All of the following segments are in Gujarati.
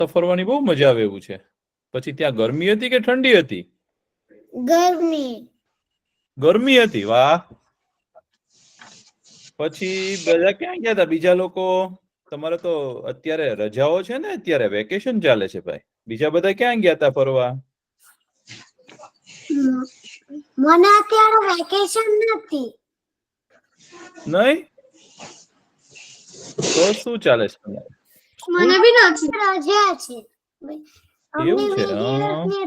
તો ફરવાની બહુ મજા આવે એવું છે. પછી ત્યાં ગરમી હતી કે ઠંડી હતી? ગરમી હતી. વાહ. પછી બધા ક્યાં ગયા હતા બીજા લોકો? તમારે તો અત્યારે રજાઓ છે ને, અત્યારે વેકેશન ચાલે છે ભાઈ. બીજા બધા ક્યાં ગયા હતા ફરવા? મને અત્યારે વેકેશન નથી. નહીં? તો શું ચાલે છે તમારે? મને બી નથી. રજા છે. એવું છે?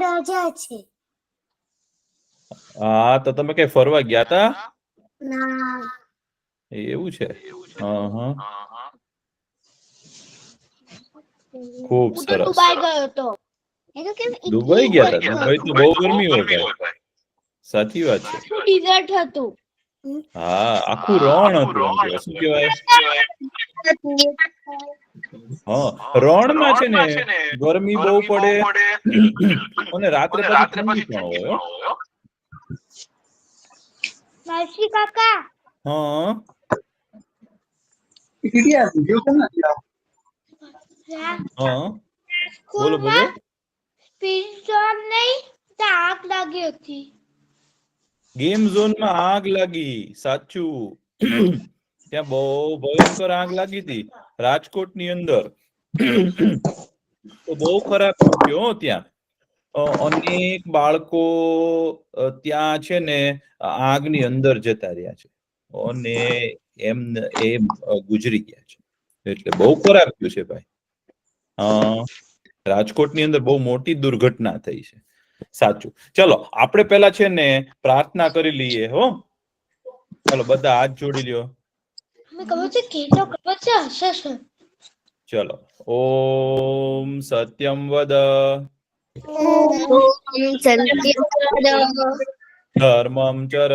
રજા છે. હા, તો તમે કઈ ફરવા ગયા હતા? ના. એવું છે? હા. ખૂબ સરસ. દુબઈ ગયો તો. દુબઈ ગયા હતા? દુબઈ તો બહુ ગરમી હોય ભાઈ. સાચી વાત છે. ડિઝર્ટ હતું. હા, આખું રણ હતું. એમ કહેવાય. શું કહેવાય? હા, રણમાં છે ને ગરમી બહુ પડે અને રાત્રે પાછી ઠંડી પણ હોય. નરસિંહ કાકા. હા. હા, બોલો બોલો. આગ લાગી હતી. ગેમ ઝોનમાં આગ લાગી. સાચું. ત્યાં બહુ ભયંકર આગ લાગી હતી રાજકોટની અંદર. તો બહુ ખરાબ થયો ત્યાં. અનેક બાળકો ત્યાં છે ને આગની અંદર જતા રહ્યા છે અને એ ગુજરી ગયા છે. એટલે બહુ ખરાબ થયું છે ભાઈ. રાજકોટની અંદર બહુ મોટી દુર્ઘટના થઈ છે. સાચું. ચલો આપણે પેલા છે ને પ્રાર્થના કરી લઈએ. હો, ચલો બધા હાથ જોડી લ્યો. ચલો. ઓમ સત્યમ વદ ધર્મમ ચર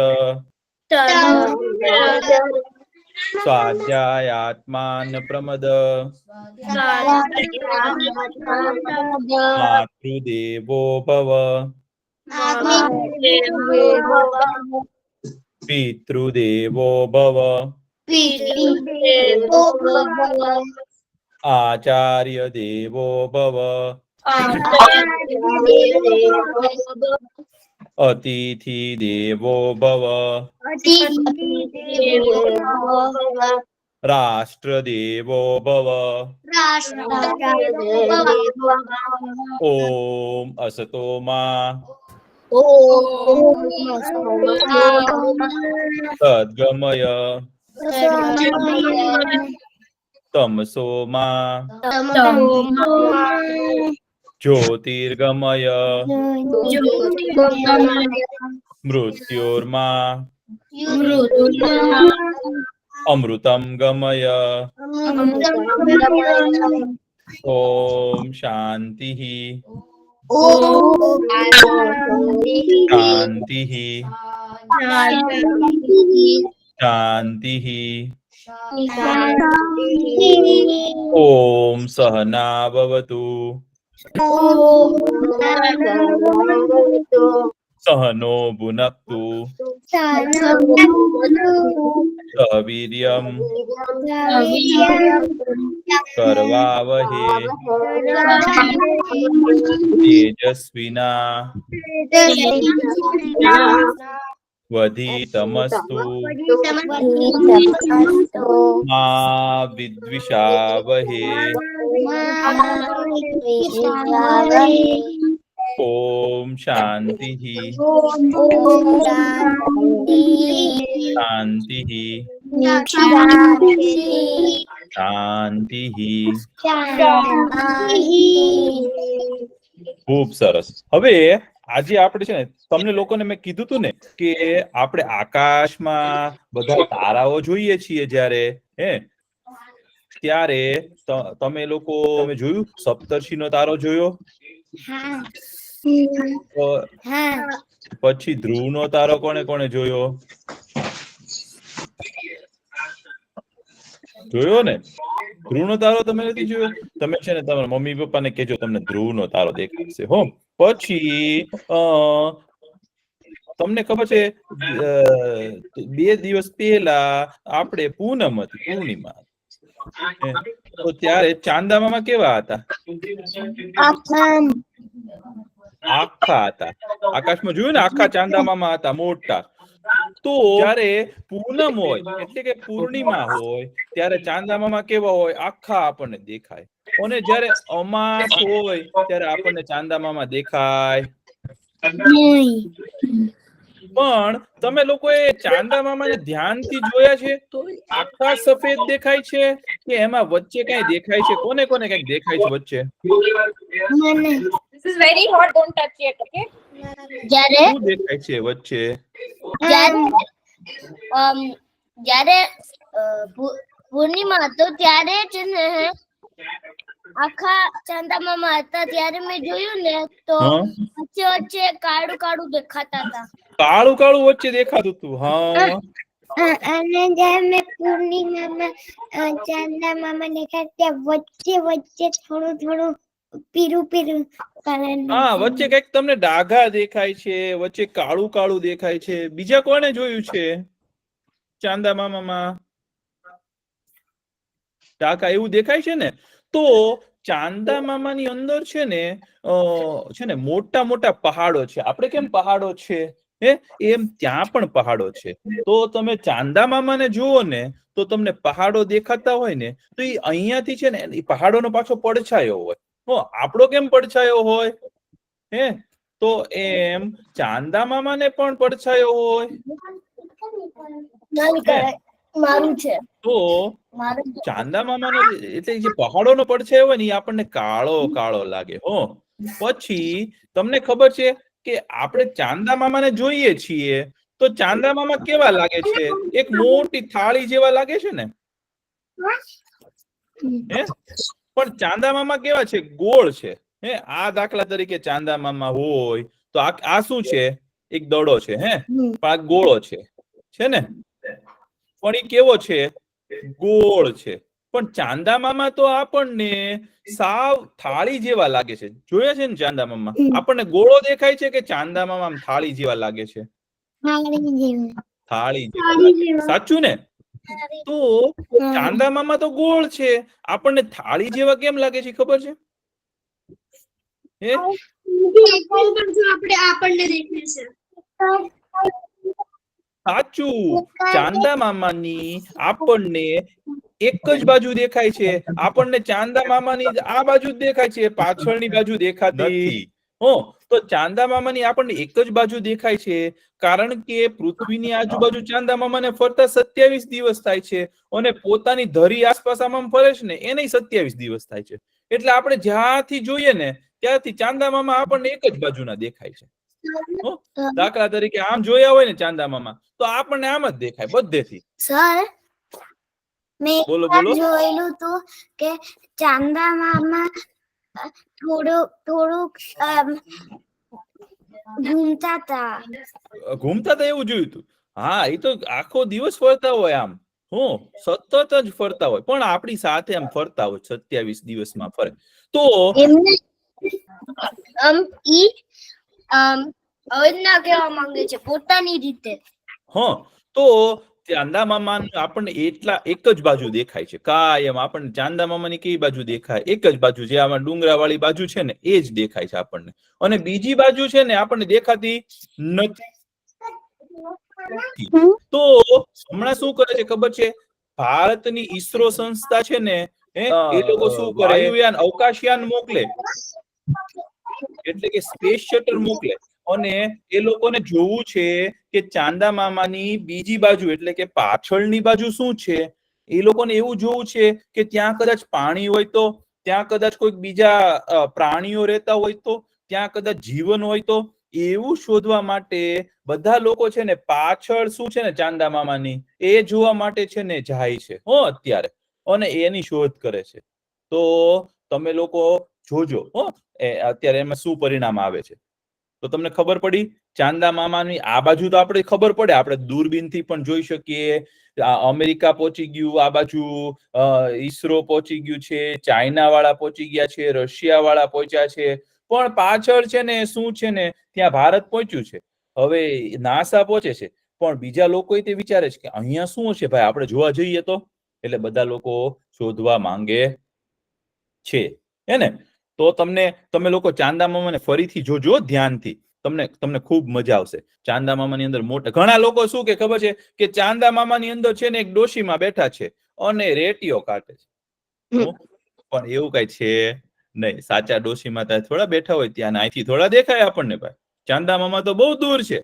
સ્વાધ્યાયાત્માન પ્રમદ માતૃદેવો ભવ પિતૃદેવો ભવ આચાર્ય દેવો ભવ અતિથિ દેવો ભવ રાષ્ટ્ર દેવો ભવ ઓમ અસતો માં સદ્ગમય તમસો માં જ્યોતિર્ગમય મૃત્યોર્મા અમૃતમ ગમય. ઓમ શાંતિ શાંતિ શાંતિ. ઓમ સહના ભવતુ સહનો ભુનક્તુ સવીર્યમ કર્વાવહે તેજસ્વિના વધિતમસ્તુ મા વિદ્વિષાવહે. ઓમ શાંતિ શાંતિ શાંતિ. ખૂબ સરસ. હવે આજે આપણે છે ને તમને લોકોને મેં કીધું તું ને કે આપણે આકાશમાં બધા તારાઓ જોઈએ છીએ જ્યારે ત્યારે તમે જોયું સપ્તર્ષિનો તારો જોયો? પછી ધ્રુવનો તારો કોણે કોણે જોયો? જોયો ને? ધ્રુવનો તારો તમે નથી જોયો? તમે છે ને તમારા મમ્મી પપ્પાને કહેજો તમને ધ્રુવનો તારો દેખાડશે. હો, પછી તમને ખબર છે 2 દિવસ પહેલા આપણે પૂનમ હતી, પૂર્ણિમા. તો ત્યારે ચાંદા મામા કેવા હતા? આખા હતા. આકાશમાં જોયું ને, આખા ચાંદા મામા હતા, મોટા. તો જ્યારે પૂનમ હોય એટલે કે પૂર્ણિમા હોય ત્યારે ચાંદા મામા કેવા હોય? આખા આપણને દેખાય. અને જ્યારે અમાસ હોય ત્યારે આપણને ચાંદા મામા દેખાય. પણ તમે લોકોએ ચાંદા મામાને ધ્યાનથી જોયા છે તો આખા સફેદ દેખાય છે કે એમાં વચ્ચે કઈ દેખાય છે? કોને કોને કઈક દેખાય છે વચ્ચે? This is very hot. Don't touch it. Okay. જ્યારે શું દેખાય છે વચ્ચે? જ્યારે પૂર્ણિમા હતો ત્યારે છે ને આખા ચાંદા મામા હતા ત્યારે મેં જોયું ને તો હા, વચ્ચે વચ્ચે કાળું કાળું દેખાતા હતા. કાળું કાળું વચ્ચે દેખાતું હતું. હા, અને જ્યારે મેં પૂર્ણિમામાં ચાંદા મામા દેખાય ત્યાં વચ્ચે વચ્ચે થોડું થોડું પીરું પીરું કલર હા, વચ્ચે કઈક તમને ડાઘા દેખાય છે, વચ્ચે કાળું કાળું દેખાય છે. બીજા કોને જોયું છે ચાંદા મામામાં ડાઘા એવું દેખાય છે ને? તો ચાંદા મામાની અંદર છે ને મોટા મોટા પહાડો છે. આપણે કેમ પહાડો છે એમ ત્યાં પણ પહાડો છે. તો તમે ચાંદા મામાને જુઓ ને તો તમને પહાડો દેખાતા હોય ને તો એ અહીંયાથી છે ને એ પહાડોનો પાછો પડછાયો હોય. આપણો કેમ પડછાયો હોય? તો એમ ચાંદા મામાને પણ પડછાયો હોય. મારું છે તો ચાંદા મામાનો એટલે જે પહાડોનો પડછાયો હોય ને એ આપણને કાળો કાળો લાગે. પછી તમને ખબર છે કે આપણે ચાંદા મામાને જોઈએ છીએ તો ચાંદા મામા કેવા લાગે છે? એક મોટી થાળી જેવા લાગે છે ને? પણ ચાંદા મામા કેવા છે? ગોળ છે. આ દાખલા તરીકે ચાંદા મામા હોય તો આ શું છે? એક દડો છે. પણ આ ગોળો છે ને? પણ એ કેવો છે? ગોળ છે. પણ ચાંદા મામા તો આપણને સાવ થાળી જેવા લાગે છે. જોયા છે ને ચાંદા મામા? આપણને ગોળો દેખાય છે કે ચાંદા મામા થાળી જેવા લાગે છે? થાળી જેવા લાગે. સાચું ને? તો ચાંદા મામા તો ગોળ છે, આપણને થાળી જેવા કેમ લાગે છે ખબર છે? સાચું. ચાંદા મામાની આપણને એક જ બાજુ દેખાય છે. આપણને ચાંદા મામાની આ બાજુ દેખાય છે, પાછળની બાજુ દેખાતી નથી. તો ચાંદા મામાની આપણને એક જ બાજુ દેખાય છે કારણ કે પૃથ્વીની આજુબાજુ ચાંદા મામાને ફરતા 27 દિવસ થાય છે અને પોતાની ધરી આસપાસ આમ ફરે છે ને એને 27 દિવસ થાય છે. એટલે આપણે જ્યાંથી જોઈએ ને ત્યાંથી ચાંદા મામા આપણને એક જ બાજુના દેખાય છે. દાખલા તરીકે આમ જોયા હોય ને ચાંદા મામા તો આપણને આમ જ દેખાય બધેથી. સર મેં બોલો બોલો. જોયેલું હતું કે ચાંદા મામા થોડુંક ઘૂમતા હતા એવું જોયું હતું? હા, એ તો આખો દિવસ ફરતા હોય આમ. સતત જ ફરતા હોય પણ આપણી સાથે આમ ફરતા હોય 27 દિવસમાં ફરે. તો એમને અવેદના કહેવા માંગે છે પોતાની રીતે. તો ચાંદા મામા આપણને એક જ બાજુ દેખાય છે કાયમ. આપણને ચાંદા મામાની કઈ બાજુ દેખાય? એક જ બાજુ, જે આમાં ડુંગરા વાળી બાજુ છે ને એ જ દેખાય છે આપણને. અને બીજી બાજુ છે ને આપણને દેખાતી નથી. તો હમણાં શું કરે છે ખબર છે? ભારતની ઈસરો સંસ્થા છે ને એ લોકો શું કરે? વાયુયાન અવકાશયાન મોકલે, એટલે કે સ્પેસ શટલ મોકલે અને એ લોકોને જોવું છે કે ચાંદા મામાની બીજી બાજુ એટલે કે પાછળની બાજુ શું છે. એ લોકોને એવું જોવું છે કે ત્યાં કદાચ પાણી હોય તો, ત્યાં કદાચ કોઈક બીજા પ્રાણીઓ રહેતા હોય તો, ત્યાં કદાચ જીવન હોય તો. એવું શોધવા માટે બધા લોકો છે ને પાછળ શું છે ને ચાંદા મામાની એ જોવા માટે છે ને જાય છે અત્યારે, અને એની શોધ કરે છે. તો તમે લોકો જોજો અત્યારે એમાં શું પરિણામ આવે છે. તો તમને ખબર પડી ચાંદા મામાની આ બાજુ તો આપણે ખબર પડે, આપણે દૂરબીનથી પણ જોઈ શકીએ. અમેરિકા પહોંચી ગયું, આ બાજુ ઈસરો પહોંચી ગયું છે, ચાઇના વાળા પહોંચી ગયા છે, રશિયા વાળા પહોંચ્યા છે. પણ પાછળ છે ને શું છે ને ત્યાં ભારત પહોંચ્યું છે. હવે નાસા પહોંચે છે પણ બીજા લોકો તે વિચારે છે કે અહીંયા શું છે ભાઈ, આપણે જોવા જઈએ તો. એટલે બધા લોકો શોધવા માંગે છે હે ને? તો તમે લોકો ચાંદા મામાને ફરીથી જોજો ધ્યાનથી, તમને ખૂબ મજા આવશે. ચાંદા મામાની અંદર મોટા ઘણા લોકો શું કે ખબર છે કે ચાંદા મામાની અંદર છે ને એક ડોશીમાં બેઠા છે અને રેટીઓ કાઢે છે. પણ એવું કઈ છે નહીં. સાચા ડોશીમાં ત્યાં થોડા બેઠા હોય, ત્યાં અહીંથી થોડા દેખાય આપણને ભાઈ. ચાંદા મામા તો બહુ દૂર છે.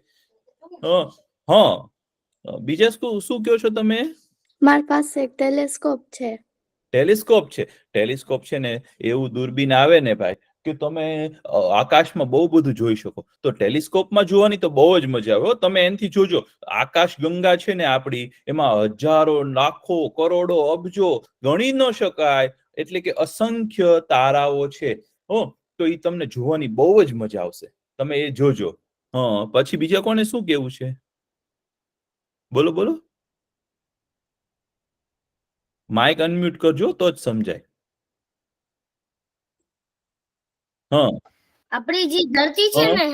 બીજા શું કહો છો તમે? મારી પાસે એક ટેલિસ્કોપ છે. ટેલિસ્કોપ છે ને એવું દૂરબીન આવે ને ભાઈ કે તમે આકાશમાં બહુ બધું જોઈ શકો. તો ટેલિસ્કોપમાં જોવાની તો બહુ જ મજા આવે. તમે એનાથી જોજો, આકાશ ગંગા છે ને આપણી, એમાં હજારો, લાખો, કરોડો, અબજો ગણી ન શકાય એટલે કે અસંખ્ય તારાઓ છે. તો એ તમને જોવાની બહુ જ મજા આવશે. તમે એ જોજો. પછી બીજા કોને શું કેવું છે? બોલો. માઇક અનમ્યુટ કરજો તો જ સમજાય. આપણી જે ધરતી છે ને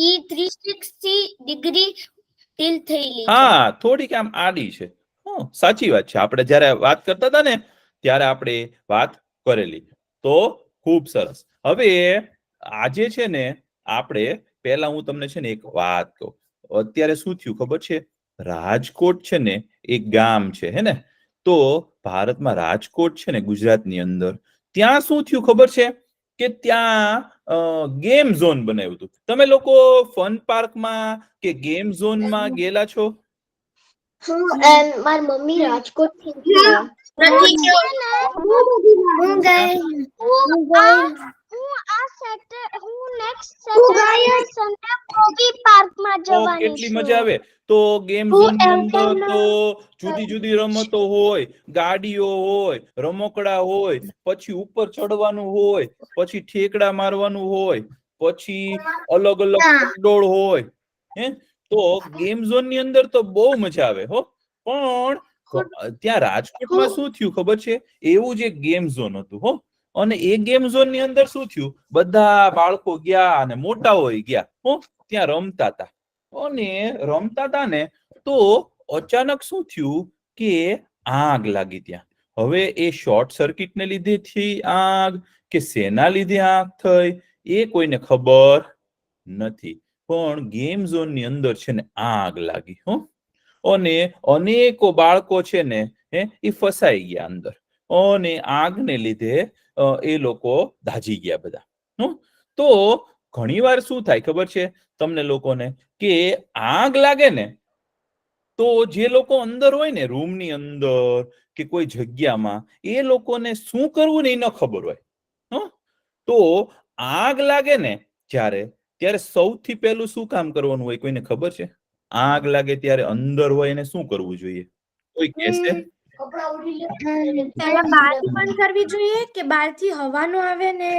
ઈ 360 ડિગ્રી ટિલ્ટ થયેલી છે. હા, થોડીક આમ આડી છે. સાચી વાત છે. આપણે જ્યારે વાત કરતા હતા ને ત્યારે આપણે વાત કરેલી. તો ખૂબ સરસ. હવે આજે છે ને આપણે પહેલા હું તમને છે ને એક વાત કહું. અત્યારે શું થયું ખબર છે? રાજકોટ છે ને એક ગામ છે હે ને? તો ભારતમાં રાજકોટ છે ને ગુજરાતની અંદર, ત્યાં શું થયું ખબર છે કે ત્યાં ગેમ ઝોન બનાવ્યું હતું. તમે લોકો ફન પાર્કમાં કે ગેમ ઝોનમાં ગયેલા છો? મારી મમ્મી રાજકોટ થી કેટલી મજા આવે. તો ગેમ ઝોન ની અંદર તો જુદી જુદી રમતો હોય, ગાડીઓ હોય, રમકડા હોય, પછી ઉપર ચડવાનું હોય, પછી ઠેકડા મારવાનું હોય, પછી અલગ અલગ ચકડોળ હોય. તો ગેમ ઝોન ની અંદર તો બહુ મજા આવે હો. પણ ત્યાં રાજકોટમાં શું થયું ખબર છે? એવું જ એક ગેમ ઝોન હતું હો. અને એ ગેમ ઝોન ની અંદર શું થયું? બધા બાળકો ગયા અને મોટાઓ ગયા ત્યાં રમતા હતા. અને રમતા હતા ને તો અચાનક શું થયું કે આગ લાગી ત્યાં. હવે એ શોર્ટ સર્કિટ ને લીધે થી આગ કે શેના લીધે આગ થઈ એ કોઈને ખબર નથી. પણ ગેમ ઝોન ની અંદર છે ને આગ લાગી અને અનેકો બાળકો છે ને એ ફસાઈ ગયા અંદર. અને આગને લીધે એ લોકો દાઝી ગયા બધા. તો ઘણી વાર શું થાય ખબર છે તમને લોકોને કે આગ લાગે ને તો જે લોકો અંદર હોય ને રૂમની અંદર કે કોઈ જગ્યામાં, એ લોકોને શું કરવું ને એ ન ખબર હોય. તો આગ લાગે ને ત્યારે સૌથી પહેલું શું કામ કરવાનું હોય કોઈને ખબર છે? આગ લાગે ત્યારે અંદર હોય એને શું કરવું જોઈએ? કોઈ કહેશે? પહેલા બારી બંધ કરવી જોઈએ કે બહારથી હવા નો આવે ને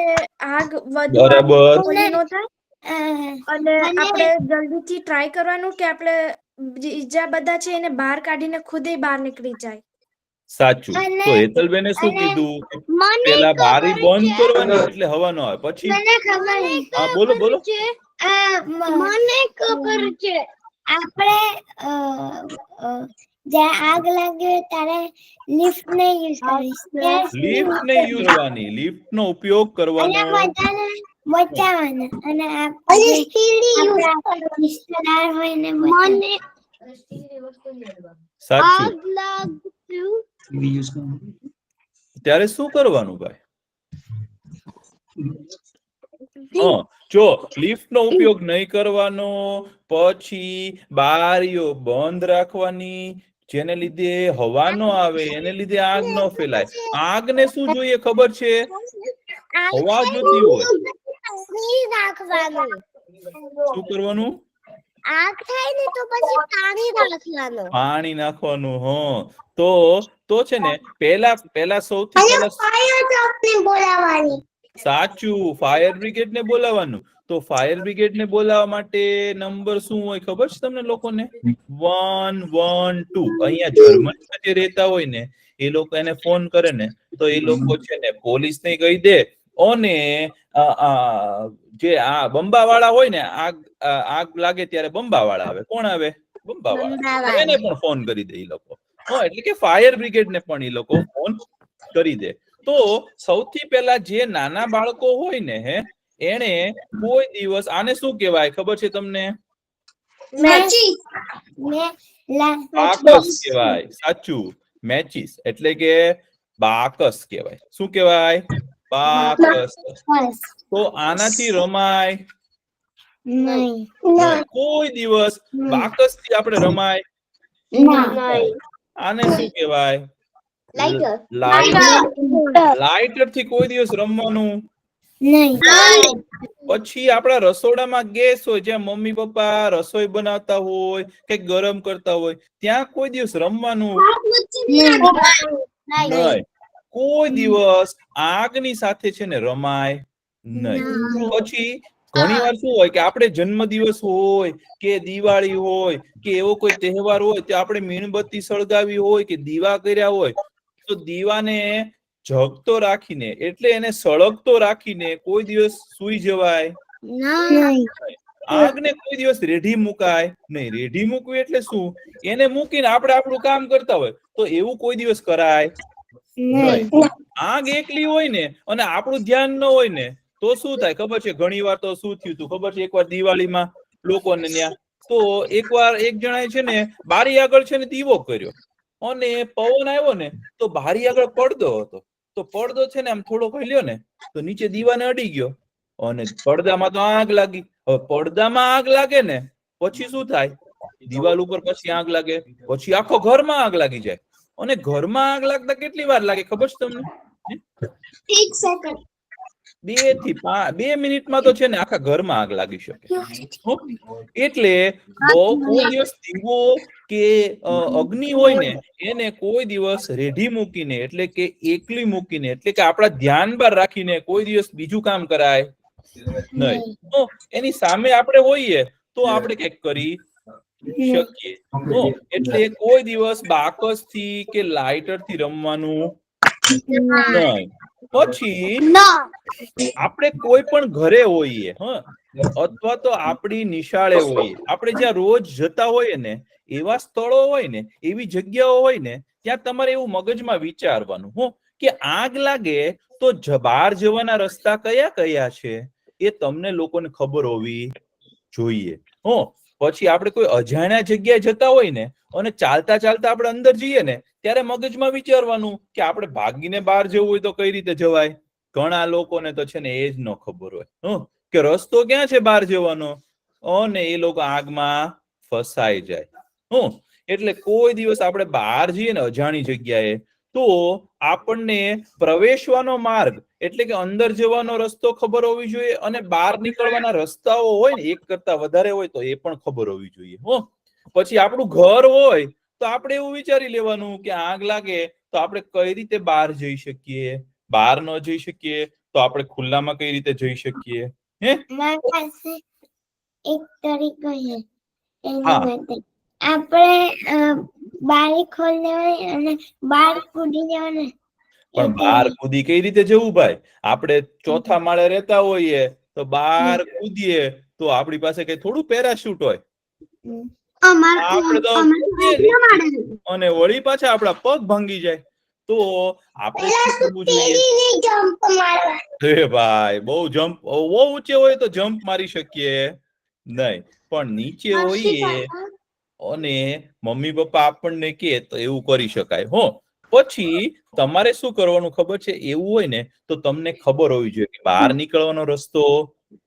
આગ બરાબર ન થાય. અને આપણે જલ્દીથી ટ્રાય કરવાનું કે આપણે બીજા બધા છે એને બહાર કાઢીને ખુદ બહાર નીકળી જાય. સાચું. તો હેતલબેને શું કીધું? પેલા બારી બંધ કરવાની એટલે હવા ન આવે. પછી હા બોલો. મને ખબર છે. આપણે જ્યાં આગ લાગી હોય ત્યારે લિફ્ટ ને યુઝ કરવાની. લિફ્ટ નો ઉપયોગ કરવાનો. બચાવવાના અને આપણે રિશ્તેદાર હોય ને મને સાચું. ત્યારે શું કરવાનું ભાઈ? જો લિફ્ટ નો ઉપયોગ નહીં કરવાનો, પછી બારીઓ બંધ રાખવાની, જેને લીધે હવા નો આવે, એને લીધે આગ ન ફેલાય. આગને શું જોઈએ ખબર છે? હવા જોતી હોય. શું કરવાનું? આગ થાય ને તો પછી પાણી નાખવાનું. તો છે ને પહેલા સૌથી પહેલા બોલાવવાની. સાચું, ફાયર બ્રિગેડ ને બોલાવવાનું. તો ફાયર બ્રિગેડ ને બોલાવવા માટે નંબર શું હોય ખબર છે તમને લોકોને? 112. અહીંયા જર્મનીમાં જે રહેતા હોય ને એ લોકો એને ફોન કરે ને તો એ લોકો છે ને પોલીસ ને કહી દે. અને જે આ બંબાવાળા હોય ને, આગ લાગે ત્યારે બંબાવાળા આવે. કોણ આવે? બંબાવાળા. એને પણ ફોન કરી દે એ લોકો. એટલે કે ફાયર બ્રિગેડ ને પણ એ લોકો ફોન કરી દે. તો સૌથી પહેલા જે નાના બાળકો હોય ને એને કોઈ દિવસ આને શું કહેવાય ખબર છે તમને? બાકસ કહેવાય. સાચું, મેચિસ એટલે કે બાકસ કહેવાય. શું કહેવાય? બાકસ. તો આનાથી રમાય નહીં. કોઈ દિવસ બાકસ થી આપણે રમાય? આને શું કહેવાય? લાઇટર થી કોઈ દિવસ રમવાનું નહીં. પછી આપણા રસોડામાં ગેસ હોય, જ્યાં મમ્મી પપ્પા રસોઈ બનાવતા હોય કે ગરમ કરતા હોય, ત્યાં કોઈ દિવસ રમવાનું નહીં. કોઈ દિવસ આગની સાથે છે ને રમાય નહીં. પછી ઘણી વાર શું હોય કે આપણે જન્મદિવસ હોય કે દિવાળી હોય કે એવો કોઈ તહેવાર હોય તો આપણે મીણબત્તી સળગાવી હોય કે દીવા કર્યા હોય તો દીવાને જગતો રાખીને એટલે એને સળગતો રાખીને કોઈ દિવસ સુઈ જવાય? આગને કોઈ દિવસ રેઢી મુકાય નહીં. રેઢી મૂકવી એટલે શું? એને મૂકીને આપણે આપણું કામ કરતા હોય તો એવું કોઈ દિવસ કરાય નહીં. આગ એકલી હોય ને અને આપણું ધ્યાન ન હોય ને તો શું થાય ખબર છે? ઘણી વાર તો શું થયું હતું ખબર છે? એકવાર દિવાળીમાં લોકોને ત્યાં તો એકવાર એક જણાએ છે ને બારી આગળ છે ને દીવો કર્યો અને પવન આવ્યો ને તો બારી આગળ પડદો હતો. તો પડદો છે ને આમ થોડો હલ્યો ને તો નીચે દીવાને અડી ગયો અને પડદામાં તો આગ લાગી. હવે પડદામાં આગ લાગે ને પછી શું થાય? દિવાલ ઉપર પછી આગ લાગે, પછી આખો ઘરમાં આગ લાગી જાય. અને ઘરમાં આગ લાગતા કેટલી વાર લાગે ખબર છે તમને? 2 થી 2 મિનિટમાં તો છે ને આખા ઘરમાં આગ લાગી શકે. એટલે કોઈ દિવસ દીવો કે અગ્નિ હોય ને એને કોઈ દિવસ રેઢી મૂકીને એટલે કે એકલી મૂકીને એટલે કે આપણા ધ્યાન બહાર રાખીને કોઈ દિવસ બીજું કામ કરાય નહીં. તો એની સામે આપણે હોઈએ તો આપણે કંઈક કરી શકીએ. એટલે કોઈ દિવસ બાકસ થી કે લાઇટર થી રમવાનું નહીં. પછી આપણે કોઈ પણ ઘરે હોઈએ અથવા તો આપણી નિશાળે હોઈએ, આપણે જ્યાં રોજ જતા હોઈએ ને એવા સ્થળો હોય ને એવી જગ્યાઓ હોય ને ત્યાં તમારે એવું મગજમાં વિચારવાનું કે આગ લાગે તો બહાર જવાના રસ્તા કયા કયા છે એ તમને લોકોને ખબર હોવી જોઈએ. પછી આપણે કોઈ અજાણ્યા જગ્યાએ જતા હોય ને અને ચાલતા ચાલતા આપણે અંદર જઈએ ને ત્યારે મગજમાં વિચારવાનું કે આપણે ભાગીને બહાર જવું હોય તો કઈ રીતે જવાય? ઘણા લોકોને તો છે ને એ જ ન ખબર હોય કે રસ્તો ક્યાં છે બહાર જવાનો અને એ લોકો આગમાં ફસાઈ જાય. એટલે કોઈ દિવસ આપણે બહાર જઈએ ને અજાણી જગ્યાએ તો આપણને પ્રવેશવાનો માર્ગ એટલે કે અંદર જવાનો રસ્તો ખબર હોવી જોઈએ અને બહાર નીકળવાના રસ્તાઓ હોય ને એક કરતા વધારે હોય તો એ પણ ખબર હોવી જોઈએ. પછી આપણું ઘર હોય તો આપણે એવું વિચારી લેવાનું કે આગ લાગે તો આપણે કઈ રીતે બહાર જઈ શકીએ, બહાર ન જઈ શકીએ તો આપણે ખુલ્લામાં કઈ રીતે જઈ શકીએ. મારી પાસે એક તરીકો છે. આપણે બારી ખોલી દેવાની અને બહાર કૂદી જવાનું. પણ બહાર કૂદી કઈ રીતે જવું ભાઈ? આપણે ચોથા માળે રહેતા હોઈએ તો બહાર કૂદીએ તો આપણી પાસે કઈ થોડું પેરાશૂટ હોય? અને વળી પાછા આપણા પગ ભાંગી જાય. તો આપણે શું કરવું જોઈએ? ભાઈ બહુ ઊંચે હોય તો જમ્પ મારી શકીએ નહીં, પણ નીચે હોઈએ અને મમ્મી પપ્પા આપણને કે તો એવું કરી શકાય. પછી તમારે શું કરવાનું ખબર છે? એવું હોય ને તો તમને ખબર હોવી જોઈએ કે બહાર નીકળવાનો રસ્તો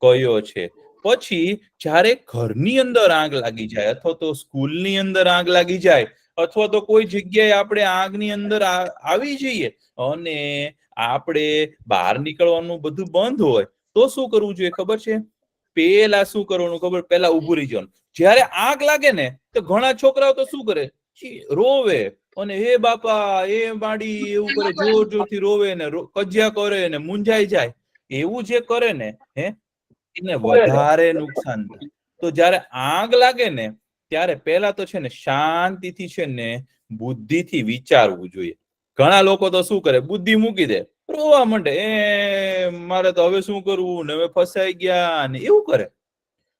કયો છે. પછી જ્યારે ઘરની અંદર આગ લાગી જાય અથવા તો સ્કૂલની અંદર આગ લાગી જાય અથવા તો કોઈ જગ્યાએ આપણે આગની અંદર આવી જઈએ અને આપણે બહાર નીકળવાનું બધું બંધ હોય તો શું કરવું જોઈએ ખબર છે? પેલા શું કરવાનું ખબર? પેલા ઉભું રહી જવાનું. જયારે આગ લાગે ને તો ઘણા છોકરાઓ તો શું કરે? રોવે અને હે બાપા એ માડી એવું કરે, જોર જોરથી રોવે ને કજિયા કરે ને મૂંઝાઈ જાય. એવું જે કરે ને એને વધારે નુકસાન થાય. તો જયારે આગ લાગે ને ત્યારે પહેલા તો છે ને શાંતિથી છે ને બુદ્ધિથી વિચારવું જોઈએ. ઘણા લોકો તો શું કરે? બુદ્ધિ મૂકી દે, રોવા માંડે, મારે તો હવે શું કરવું ને, હવે ફસાઈ ગયા ને એવું કરે.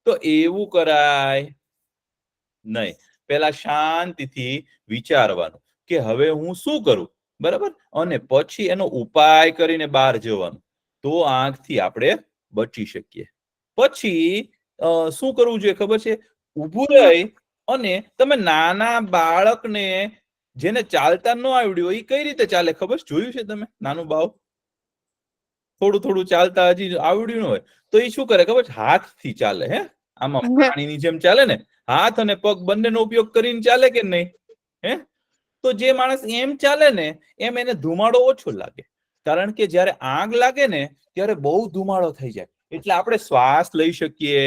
તો એવું કરાય નહીં. પેલા શાંતિથી વિચારવાનું કે હવે હું શું કરું. બરાબર, અને પછી એનો ઉપાય કરીને બહાર જવાનું, તો આંખથી આપણે બચી શકીએ. પછી શું કરવું જોઈએ ખબર છે? ઊભું રહી અને તમે નાના બાળકને જેને ચાલતા ન આવડ્યું એ કઈ રીતે ચાલે ખબર છે? જોયું છે તમે? નાનું બાળક થોડું થોડું ચાલતા હજી આવડ્યું ન હોય તો એ શું કરે ખબર છે? હાથથી ચાલે. હે, આમાં પ્રાણીની જેમ ચાલે ને, હાથ અને પગ બંનેનો ઉપયોગ કરીને ચાલે કે નહીં? હે, તો જે માણસ એમ ચાલે ને એમ એને ધુમાડો ઓછો લાગે, કારણ કે જ્યારે આગ લાગે ને ત્યારે બહુ ધુમાડો થઈ જાય, એટલે આપણે શ્વાસ લઈ શકીએ